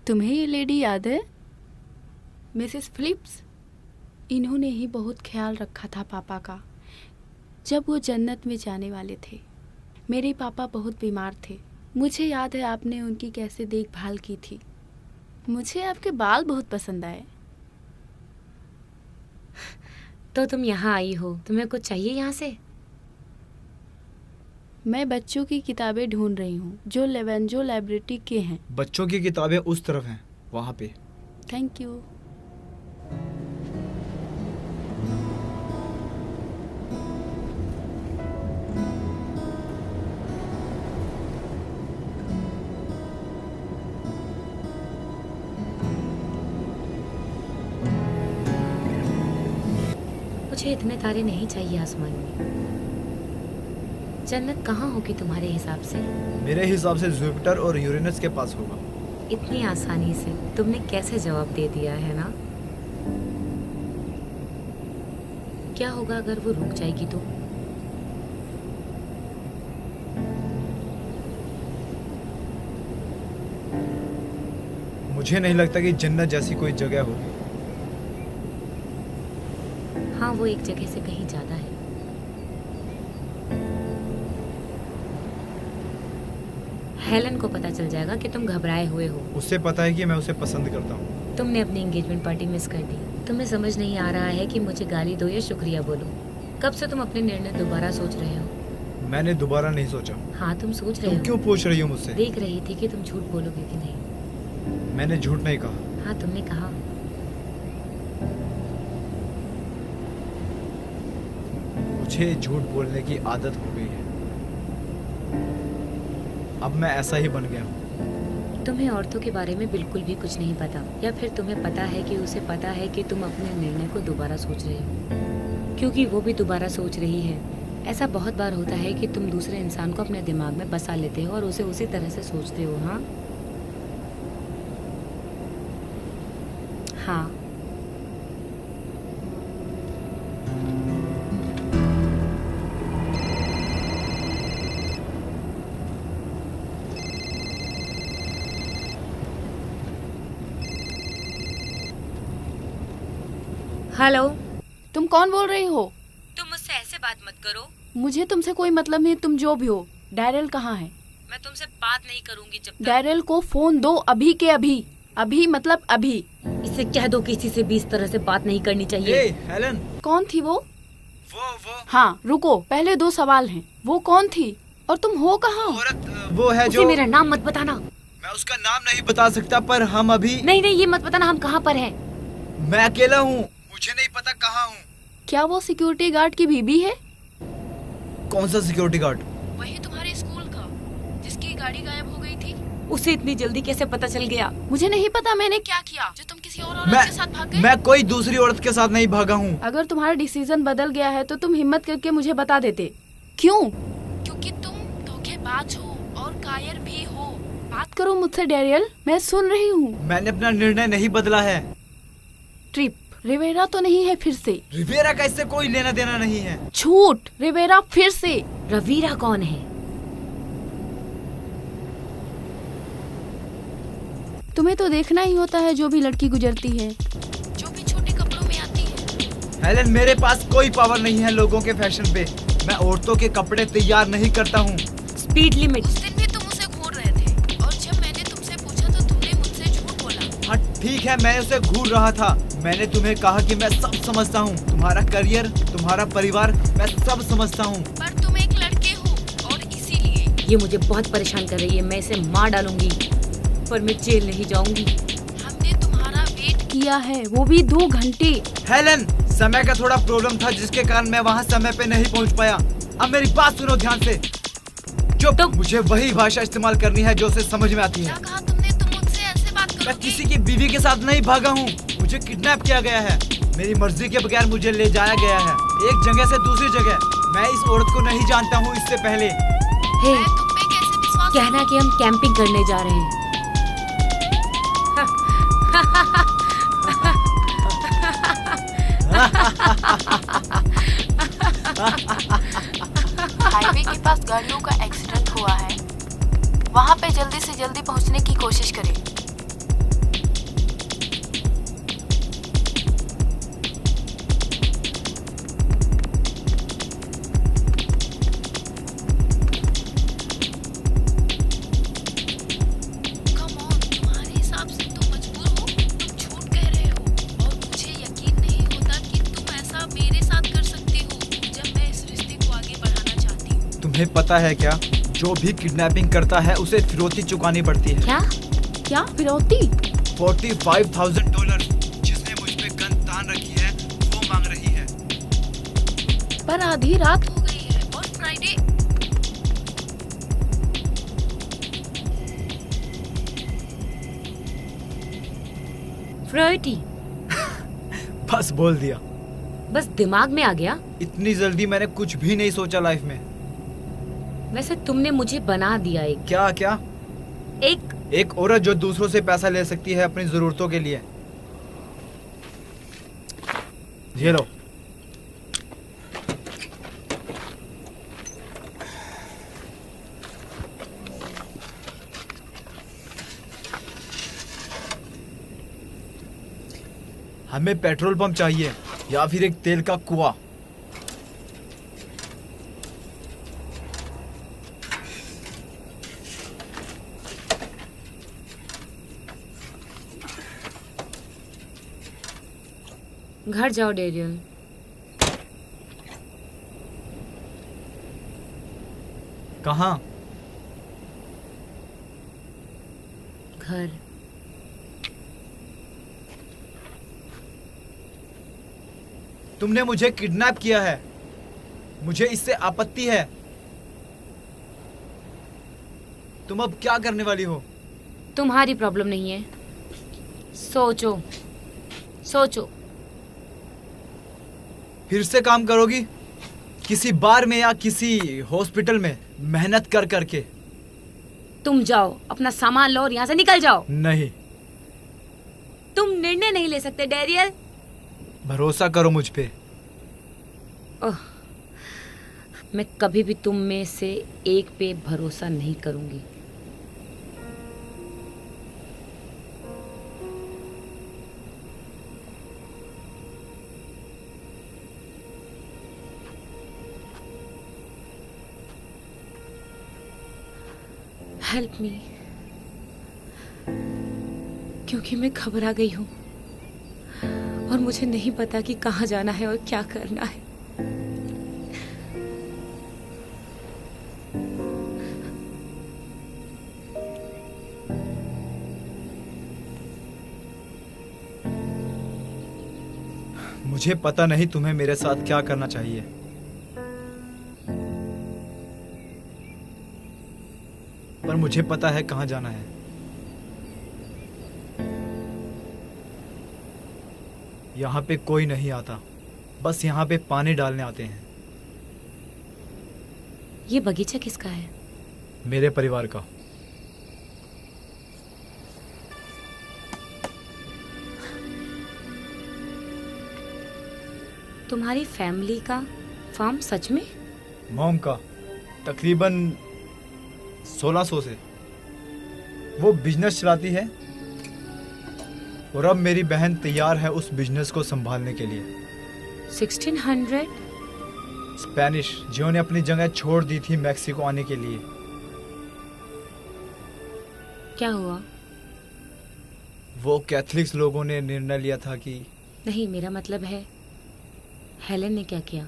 तुम्हें ये लेडी याद है? Mrs Philips. इन्होंने ही बहुत ख्याल रखा था पापा का जब वो जन्नत में जाने वाले थे। मेरे पापा बहुत बीमार थे। मुझे याद है आपने उनकी कैसे देखभाल की थी। मुझे आपके बाल बहुत पसंद आए। तो तुम यहाँ आई हो, तुम्हें कुछ चाहिए यहाँ से? मैं बच्चों की किताबें ढूंढ रही हूँ जो लेवेंजो लाइब्रेरी के हैं। बच्चों की किताबें उस तरफ हैं, वहाँ पे। Thank you. मुझे इतने तारे नहीं चाहिए आसमान में। जन्नत कहाँ होगी तुम्हारे हिसाब से? मेरे हिसाब से जुपिटर और यूरेनस के पास होगा। इतनी आसानी से तुमने कैसे जवाब दे दिया है ना? क्या होगा अगर वो रुक जाएगी तो? मुझे नहीं लगता कि जन्नत जैसी कोई जगह होगी। हाँ, वो एक जगह से कहीं ज्यादा है। हेलन को पता चल जाएगा कि तुम घबराए हुए हो। उससे पता है कि मैं उसे पसंद करता हूँ। तुमने अपनी एंगेजमेंट पार्टी मिस कर दी। तुम्हें समझ नहीं आ रहा है कि मुझे गाली दो या शुक्रिया बोलो। कब से तुम अपने निर्णय दोबारा सोच रहे हो? मैंने दोबारा नहीं सोचा। हाँ, तुम सोच रहे तुम हो। क्यों पूछ रही हो मुझसे? देख रही थी कि तुम झूठ बोलोगे कि नहीं। मैंने झूठ नहीं कहा। हाँ, तुमने कहा। मुझे झूठ बोलने की आदत हो गई है। अब मैं ऐसा ही बन गया हूँ। तुम्हें औरतों के बारे में बिल्कुल भी कुछ नहीं पता, या फिर तुम्हें पता है कि उसे पता है कि तुम अपने निर्णय को दोबारा सोच रहे हो, क्योंकि वो भी दोबारा सोच रही है। ऐसा बहुत बार होता है कि तुम दूसरे इंसान को अपने दिमाग में बसा लेते हो और उसे उसी तरह से सोचते हो। हाँ हाँ। हेलो। तुम कौन बोल रही हो? तुम मुझसे ऐसे बात मत करो। मुझे तुमसे कोई मतलब नहीं, तुम जो भी हो। डैरियल कहाँ है? मैं तुमसे बात नहीं करूंगी जब तक। डैरियल को फोन दो, अभी के अभी। अभी मतलब अभी। इसे कह दो कि किसी से भी इस तरह से बात नहीं करनी चाहिए। हेलन। कौन थी वो? वो हाँ रुको, पहले 2 सवाल हैं। वो कौन थी और तुम हो कहाँ? औरत वो है उसे जो। मेरा नाम मत बताना। मैं उसका नाम नहीं बता सकता, पर हम अभी। नहीं नहीं, ये मत बताना हम कहाँ पर हैं। मैं अकेला हूँ, मुझे नहीं पता कहाँ हूँ। क्या वो सिक्योरिटी गार्ड की बीबी है? कौन सा सिक्योरिटी गार्ड? वही तुम्हारे स्कूल का, जिसकी गाड़ी गायब हो गई थी। उसे इतनी जल्दी कैसे पता चल गया? मुझे नहीं पता मैंने क्या किया जो तुम किसी और औरत के साथ भाग गए? मैं कोई दूसरी औरत के साथ नहीं भागा हूँ। अगर तुम्हारा डिसीजन बदल गया है तो तुम हिम्मत करके मुझे बता देते। क्यों? क्योंकि तुम धोखेबाज हो और कायर भी हो। बात करो मुझसे डैरियल, मैं सुन रही हूँ। मैंने अपना निर्णय नहीं बदला है। ट्रिप रिवेरा तो नहीं है फिर से? रिवेरा का इससे कोई लेना देना नहीं है। झूठ, रिवेरा फिर से। रवीरा कौन है? तुम्हें तो देखना ही होता है जो भी लड़की गुजरती है। जो भी छोटे कपड़ों में आती है। हेलन, मेरे पास कोई पावर नहीं है लोगों के फैशन पे। मैं औरतों के कपड़े तैयार नहीं करता हूँ। Speed limit. उस दिन भी तुम उसे घूर रहे थे और जब मैंने तुमसे पूछा तो तुमने मुझसे झूठ बोला। हाँ ठीक है, मैं उसे घूर रहा था। मैंने तुम्हें कहा कि मैं सब समझता हूँ, तुम्हारा करियर, तुम्हारा परिवार, मैं सब समझता हूँ। पर तुम एक लड़के हो और इसीलिए। ये मुझे बहुत परेशान कर रही है। मैं इसे मार डालूंगी, पर मैं जेल नहीं जाऊंगी। हमने तुम्हारा वेट किया है, वो भी 2 घंटे। हेलन, समय का थोड़ा प्रॉब्लम था जिसके कारण मैं वहाँ समय पे नहीं पहुँच पाया। अब मेरी बात सुनो ध्यान से। चुप। मुझे वही भाषा इस्तेमाल करनी है जो उसे समझ में आती क्या है। कहा तुमने? तुम मुझसे ऐसे बात मैं करोगे? किसी की बीवी के साथ नहीं भागा हूँ। मुझे किडनैप किया गया है। मेरी मर्जी के बगैर मुझे ले जाया गया है एक जगह से दूसरी जगह। मैं इस औरत को नहीं जानता हूँ इससे पहले। हे, मैं तुम पे कैसे विश्वास कहना कि हम कैंपिंग करने जा रहे हैं। हाईवे के पास गाड़ियों का एक्सीडेंट हुआ है, वहाँ पे जल्दी से जल्दी पहुँचने की कोशिश करें। Come on, तुम्हारे हिसाब से तुम मजबूर हो, तुम झूठ कह रहे हो और मुझे यकीन नहीं होता कि तुम ऐसा मेरे साथ कर सकते हो जब मैं इस रिश्ते को आगे बढ़ाना चाहती हूँ। तुम्हें पता है क्या, जो भी किडनैपिंग करता है उसे फिरौती चुकानी पड़ती है। क्या? क्या फिरौती? $45,000 जिसने मुझ पे गन तान रखी है वो मांग रही है। पर आधी रात। हो गई है और फ्राइडे। फ्रॉइटी। बस बोल दिया। बस दिमाग में आ गया। इतनी जल्दी मैंने कुछ भी नहीं सोचा लाइफ में। वैसे तुमने मुझे बना दिया एक क्या क्या? एक औरत जो दूसरों से पैसा ले सकती है अपनी जरूरतों के लिए। ये लो। हमें पेट्रोल पंप चाहिए या फिर एक तेल का कुआं। घर जाओ डेरियल। कहाँ? घर। तुमने मुझे किडनैप किया है, मुझे इससे आपत्ति है। तुम अब क्या करने वाली हो? तुम्हारी प्रॉब्लम नहीं है। सोचो सोचो। फिर से काम करोगी? किसी बार में या किसी हॉस्पिटल में मेहनत कर करके? तुम जाओ, अपना सामान लो और यहाँ से निकल जाओ। नहीं। तुम निर्णय नहीं ले सकते डेरियल। भरोसा करो मुझ पे। ओह, मैं कभी भी तुम में से एक पे भरोसा नहीं करूंगी। हेल्प मी, क्योंकि मैं घबरा गई हूँ और मुझे नहीं पता कि कहाँ जाना है और क्या करना है। मुझे पता नहीं तुम्हें मेरे साथ क्या करना चाहिए, पर मुझे पता है कहाँ जाना है। यहाँ पे कोई नहीं आता, बस यहाँ पे पानी डालने आते हैं। ये बगीचा किसका है? मेरे परिवार का। तुम्हारी फैमिली का फार्म? सच में? मॉम का, तकरीबन 1600 से। वो बिजनेस चलाती है और अब मेरी बहन तैयार है उस बिजनेस को संभालने के लिए। 1600? स्पेनिश जिन्होंने अपनी जगह छोड़ दी थी मैक्सिको आने के लिए। क्या हुआ? वो कैथलिक्स लोगों ने निर्णय लिया था कि नहीं, मेरा मतलब है हेलेन ने क्या किया?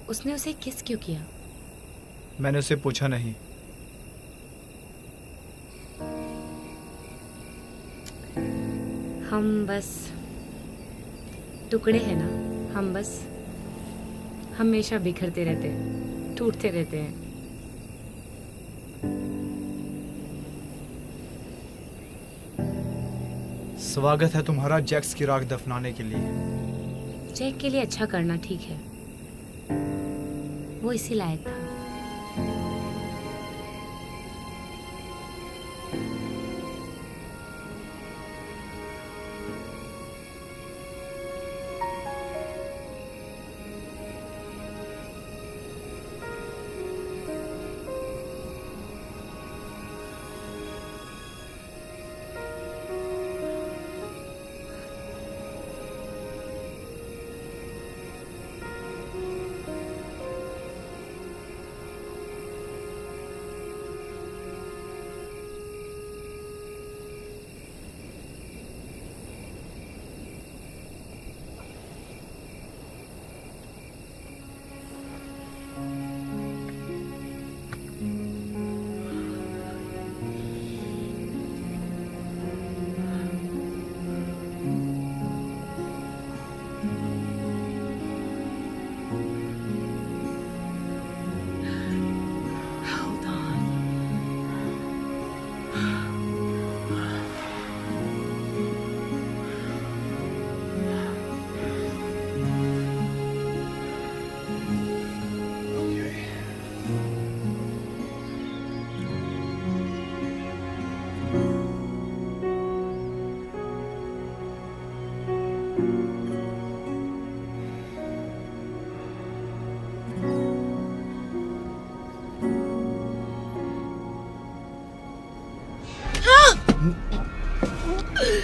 उसने उसे किस क्यों किया? मैंने उसे पूछा नहीं। हम बस टुकड़े हैं ना, हम बस हमेशा बिखरते रहते हैं, टूटते रहते हैं। स्वागत है तुम्हारा जैक्स की राख दफनाने के लिए। जैक के लिए अच्छा करना ठीक है, वो इसी लायक था।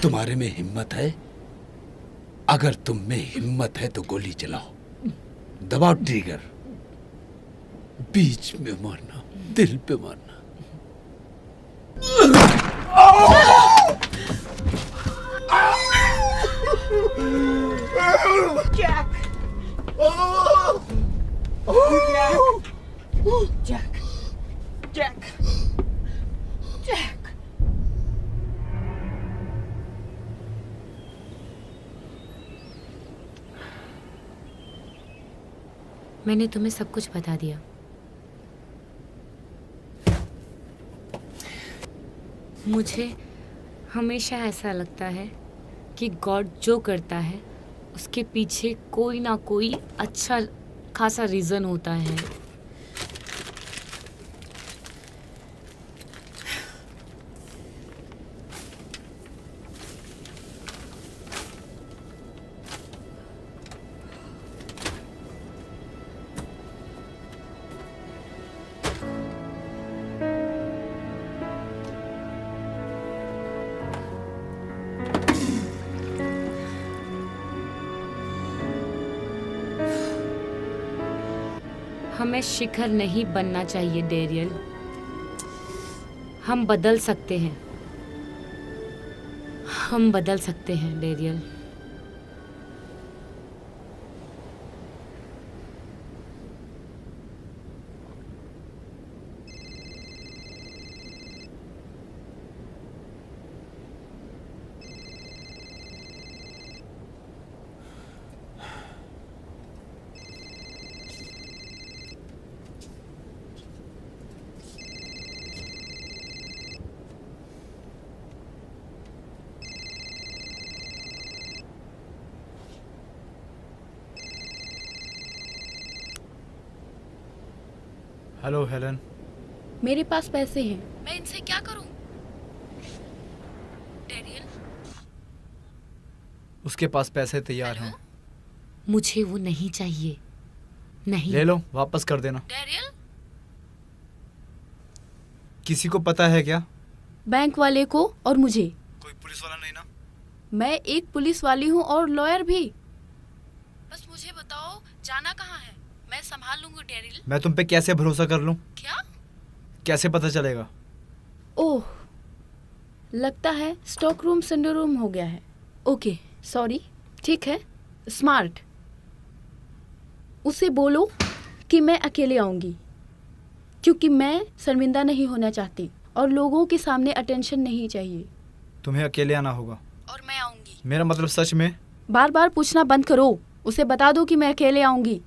तुम्हारे में हिम्मत है? अगर तुम में हिम्मत है तो गोली चलाओ, दबाओ ट्रिगर। बीच में मारना, दिल पे मारना। Jack! Jack! Jack! Jack! मैंने तुम्हें सब कुछ बता दिया। मुझे हमेशा ऐसा लगता है कि गॉड जो करता है उसके पीछे कोई ना कोई अच्छा खासा रीजन होता है। हमें शिखर नहीं बनना चाहिए डेरियल। हम बदल सकते हैं, हम बदल सकते हैं डेरियल। Hello Helen. मेरे पास पैसे हैं। मैं इनसे क्या करूं? डेरियल, उसके पास पैसे तैयार हैं। मुझे वो नहीं चाहिए। नहीं। ले लो, वापस कर देना। डेरियल, किसी को पता है क्या? बैंक वाले को और मुझे। कोई पुलिस वाला नहीं ना? मैं एक पुलिस वाली हूँ और लॉयर भी। बस मुझे बताओ जाना कहाँ है, मैं संभाल लूंगी डेरियल। मैं तुम पे कैसे भरोसा कर लूं? क्या? कैसे पता चलेगा? ओह, लगता है स्टॉक रूम सिंड्रोम हो गया है। Okay, sorry. ठीक है, स्मार्ट। उसे बोलो कि मैं अकेले आऊंगी, क्योंकि मैं शर्मिंदा नहीं होना चाहती और लोगों के सामने अटेंशन नहीं चाहिए। तुम्हें अकेले आना होगा। और मैं आऊंगी। मेरा मतलब सच में। बार बार पूछना बंद करो। उसे बता दो कि मैं अकेले आऊंगी।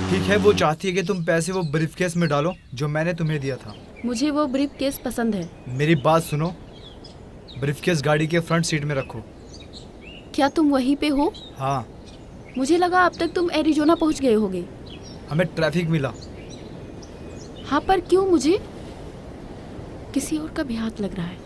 ठीक है, वो चाहती है कि तुम पैसे वो ब्रीफकेस में डालो जो मैंने तुम्हें दिया था। मुझे वो ब्रीफ केस पसंद है। मेरी बात सुनो, ब्रीफकेस गाड़ी के फ्रंट सीट में रखो। क्या तुम वहीं पे हो? हाँ। मुझे लगा अब तक तुम एरिजोना पहुंच गए होगे। हमें ट्रैफिक मिला। हाँ, पर क्यों? मुझे किसी और का भी हाथ लग रहा है।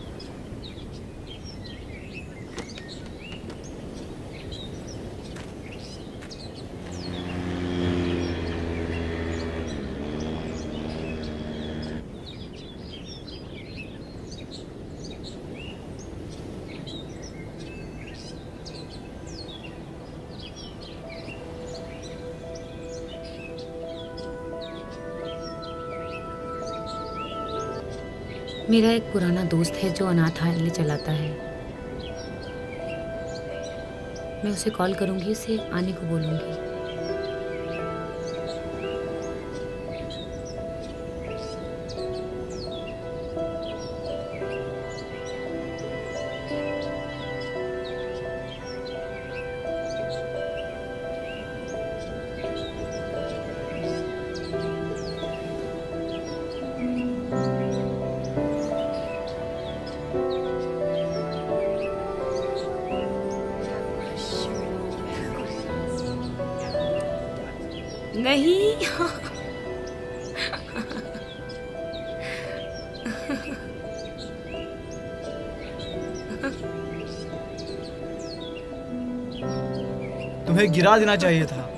मेरा एक पुराना दोस्त है जो अनाथालय चलाता है। मैं उसे कॉल करूंगी, उसे आने को बोलूंगी। नहीं। तुम्हें गिरा देना चाहिए था।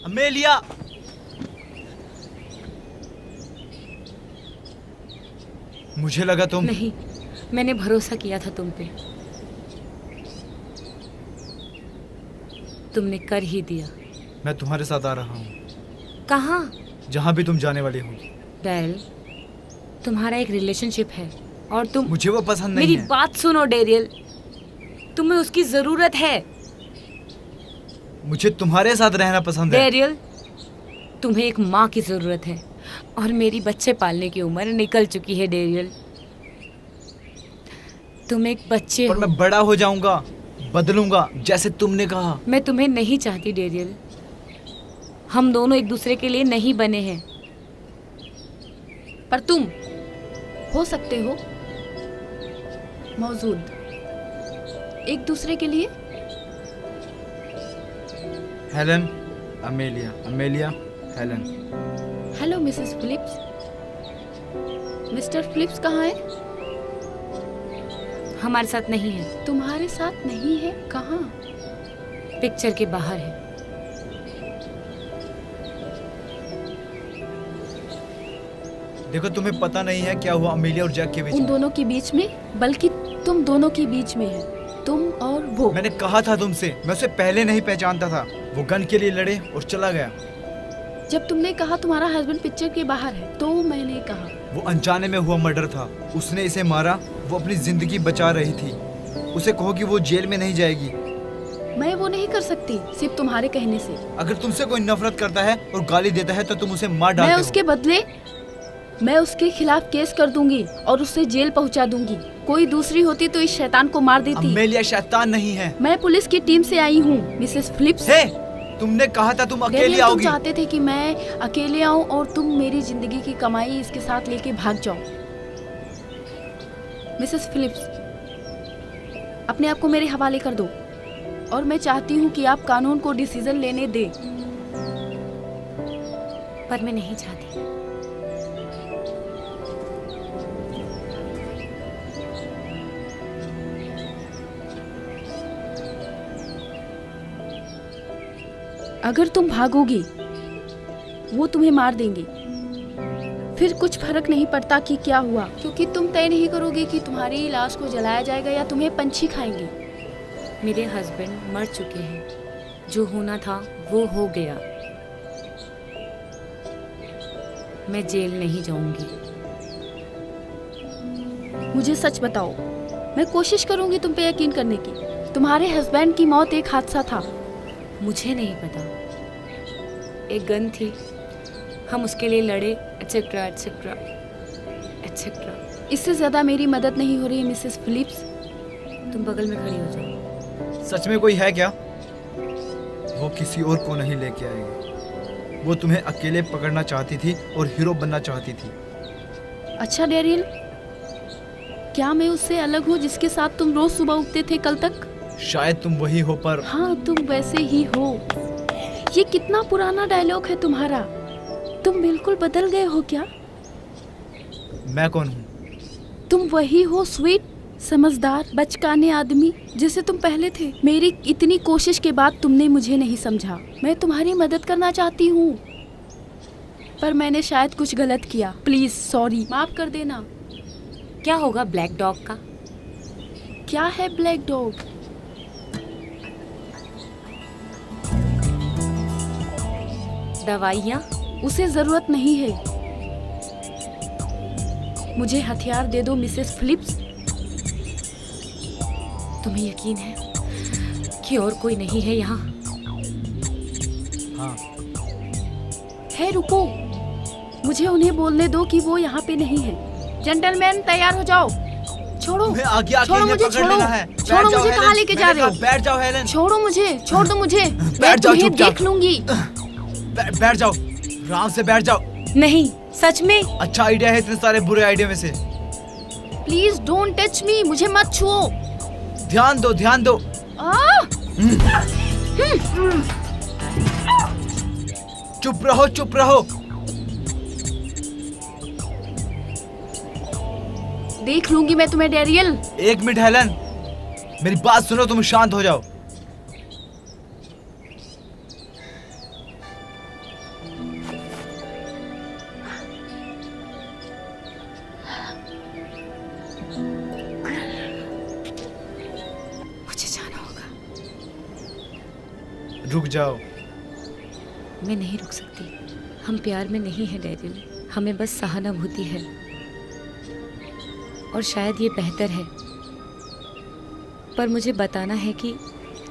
अमेलिया, मुझे लगा तुम। नहीं, मैंने भरोसा किया था तुम पे। तुमने कर ही दिया। मैं तुम्हारे साथ आ रहा हूँ। कहाँ? जहाँ भी तुम जाने वाली हो। डेरिल, तुम्हारा एक रिलेशनशिप है और तुम। मुझे वो पसंद नहीं मेरी है। बात सुनो डेरियल, तुम्हें उसकी जरूरत है। मुझे तुम्हारे साथ रहना पसंद है। डेरियल, तुम्हें एक माँ की जरूरत है। और मेरी बच्चे पालने की उम्र निकल चुकी है डेरियल। तुम एक बच्चे पर हो। मैं बड़ा हो जाऊंगा, बदलूंगा जैसे तुमने कहा। मैं तुम्हें नहीं चाहती डेरियल। हम दोनों एक दूसरे के लिए नहीं बने हैं। पर तुम हो सकते हो मौजूद एक दूसरे के लिए। Helen, Amelia, Amelia, Helen. Hello Mrs Phillips. Mr Phillips कहाँ है? हमारे साथ नहीं है। तुम्हारे साथ नहीं है? कहाँ? पिक्चर के बाहर है। देखो, तुम्हें पता नहीं है क्या हुआ अमेलिया और जैक के बीच उन में। दोनों के बीच में, बल्कि तुम दोनों के बीच में है, तुम और वो। मैंने कहा था तुमसे, मैं उसे पहले नहीं पहचानता था। वो गन के लिए लड़े और चला गया। जब तुमने कहा तुम्हारा हस्बैंड पिक्चर के बाहर है, तो मैंने कहा वो अनजाने में हुआ मर्डर था। उसने इसे मारा। वो अपनी जिंदगी बचा रही थी। उसे कहो कि वो जेल में नहीं जाएगी। मैं वो नहीं कर सकती सिर्फ तुम्हारे कहने से। अगर तुमसे कोई नफरत करता है और गाली देता है तो तुम उसे मार मैं डालते उसके बदले मैं उसके खिलाफ केस कर दूंगी और उसे जेल पहुंचा दूंगी। कोई दूसरी होती तो इस शैतान को मार हो। देती। अमेलिया शैतान नहीं है। मैं पुलिस की टीम से आई हूँ मिसेस फिलिप्स। हे, तुमने कहा था तुम अकेली डेरियल, तुम आओगी। चाहते थे कि मैं अकेले आऊं और तुम मेरी जिंदगी की कमाई इसके साथ लेके भाग जाओ। मिसेस फिलिप्स, अपने आप को मेरे हवाले कर दो और मैं चाहती हूँ कि आप कानून को डिसीजन लेने दें। पर मैं नहीं चाहती। अगर तुम भागोगी वो तुम्हें मार देंगे। फिर कुछ फर्क नहीं पड़ता कि क्या हुआ, क्योंकि तुम तय नहीं करोगे कि तुम्हारी लाश को जलाया जाएगा या तुम्हें पंछी खाएंगे। मेरे हस्बैंड मर चुके हैं। जो होना था वो हो गया। मैं जेल नहीं जाऊंगी। मुझे सच बताओ, मैं कोशिश करूंगी तुम पे यकीन करने की। तुम्हारे हस्बैंड की मौत एक हादसा था। मुझे नहीं पता। एक गन थी, हम उसके लिए लड़े, एटसेट्रा एटसेट्रा एटसेट्रा। इससे ज्यादा मेरी मदद नहीं हो रही मिसेस फिलिप्स। तुम बगल में खड़ी हो जाओ। सच में कोई है क्या? वो किसी और को नहीं लेके आएगी। वो तुम्हें अकेले पकड़ना चाहती थी और हीरो बनना चाहती थी। अच्छा डेरियल, क्या मैं उससे अलग हूँ जिसके साथ तुम रोज सुबह उठते थे कल तक? शायद तुम वही हो, पर हाँ, तुम वैसे ही हो। ये कितना पुराना डायलॉग है तुम्हारा। तुम बिल्कुल बदल गए हो क्या? मैं कौन हूँ? तुम वही हो, स्वीट, समझदार, बचकाने आदमी जैसे तुम पहले थे। मेरी इतनी कोशिश के बाद तुमने मुझे नहीं समझा। मैं तुम्हारी मदद करना चाहती हूँ, पर मैंने शायद कुछ गलत किया। प्लीज सॉरी, माफ कर देना। क्या होगा ब्लैक डॉग का? क्या है ब्लैक डॉग? दवाइयाँ? उसे जरूरत नहीं है। मुझे हथियार दे दो मिसेस फिलिप्स। तुम्हें यकीन है कि और कोई नहीं है यहाँ? हाँ। है, रुको, मुझे उन्हें बोलने दो कि वो यहाँ पे नहीं है। जेंटलमैन, तैयार हो जाओ। छोड़ो, तुम्हें आगे आके छोड़ो इन्हें मुझे, पकड़ छोड़ो। लेना है। छोड़ो बैठ जाओ मुझे, हेलन। कहाँ लेके जा मैंने रहे हो? कहा, बैठ जाओ हेलन। छोड़ो मुझे, छोड़ दो मुझे। मैं बैठ जाओ तुम्हें चुपचाप। देख लूंगी। बैठ जाओ, आराम से बैठ जाओ। नहीं, सच में। अच्छा आइडिया है इतने सारे बुरे आइडिया में से। प्लीज डोंट टच मी, मुझे मत छुओ। ध्यान दो, ध्यान दो। चुप रहो, चुप रहो। देख लूंगी मैं तुम्हें डेरियल। एक मिनट हेलन, मेरी बात सुनो, तुम शांत हो जाओ। मुझे जाना होगा। रुक जाओ। मैं नहीं रुक सकती। हम प्यार में नहीं है डेरियल, हमें बस सहानुभूति है। और शायद ये बेहतर है। पर मुझे बताना है कि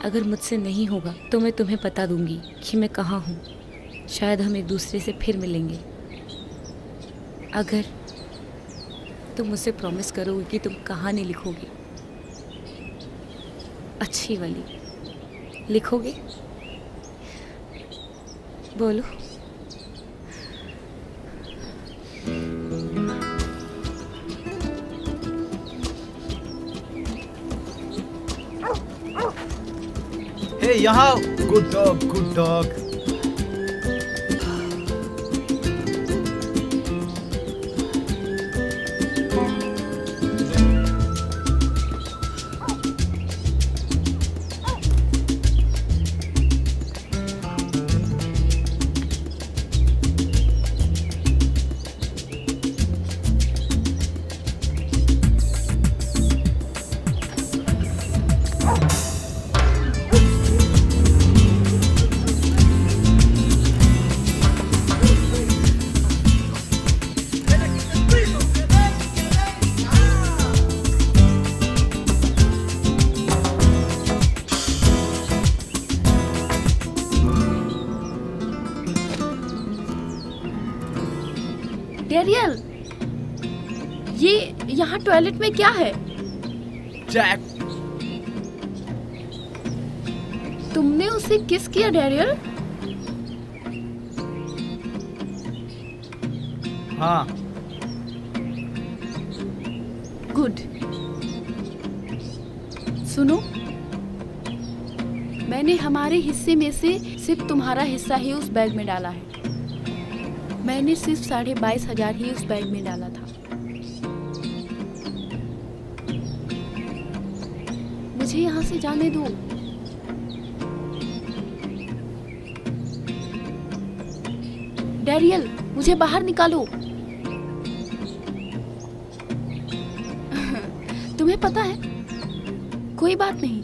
अगर मुझसे नहीं होगा तो मैं तुम्हें बता दूंगी कि मैं कहाँ हूँ। शायद हम एक दूसरे से फिर मिलेंगे। अगर तुम मुझसे प्रॉमिस करोगे कि तुम कहानी लिखोगे, अच्छी वाली लिखोगे, बोलो। हे यहाँ, good dog, good dog. Daryl, ये यहाँ टॉयलेट में क्या है? जैक, तुमने उसे किस किया डेरियल? हाँ। गुड। सुनो, मैंने हमारे हिस्से में से सिर्फ तुम्हारा हिस्सा ही उस बैग में डाला है। मैंने सिर्फ 22,500 ही उस बैग में डाला था। मुझे यहाँ से जाने दो। डेरियल, मुझे बाहर निकालो। तुम्हें पता है, कोई बात नहीं,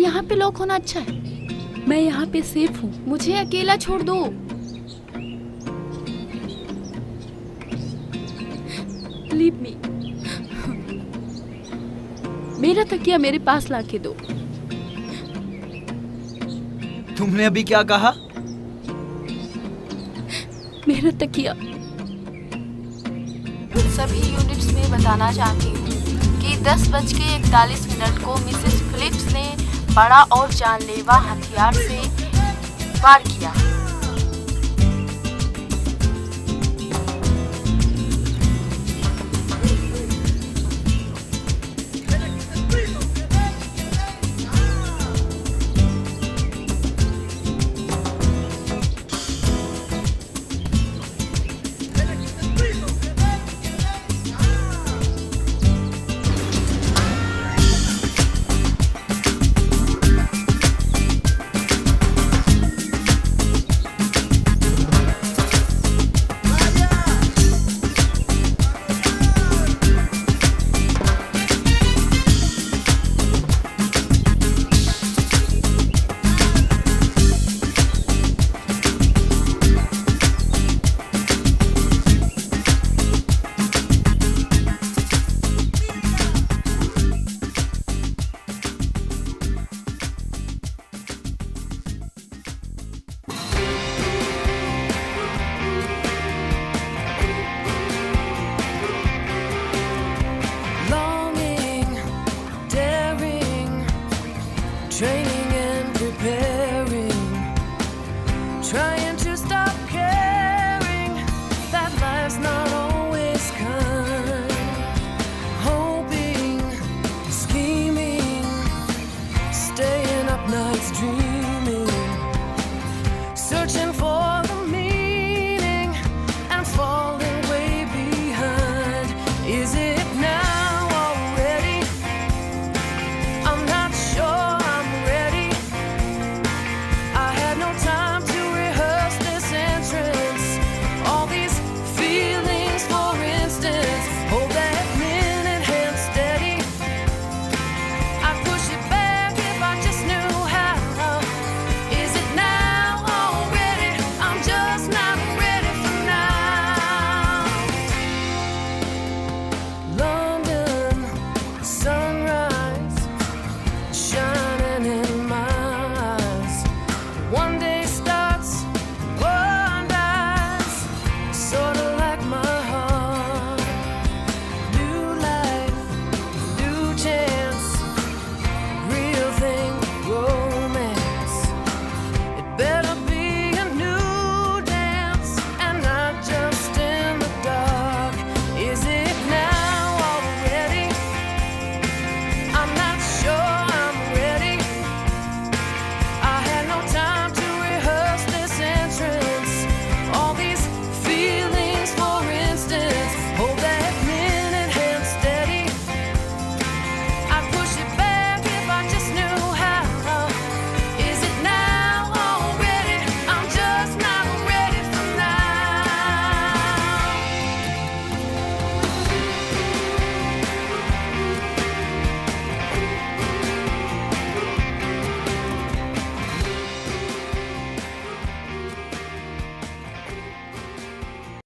यहाँ पे लॉक होना अच्छा है। मैं यहाँ पे सेफ हूँ, मुझे अकेला छोड़ दो। Leave me. मेरा तकिया मेरे पास लाके दो। तुमने अभी क्या कहा? मेरा तकिया। सभी यूनिट्स में बताना चाहती हूँ कि 10:41 को मिसेस फिलिप्स ने बड़ा और जानलेवा हथियार से वार किया।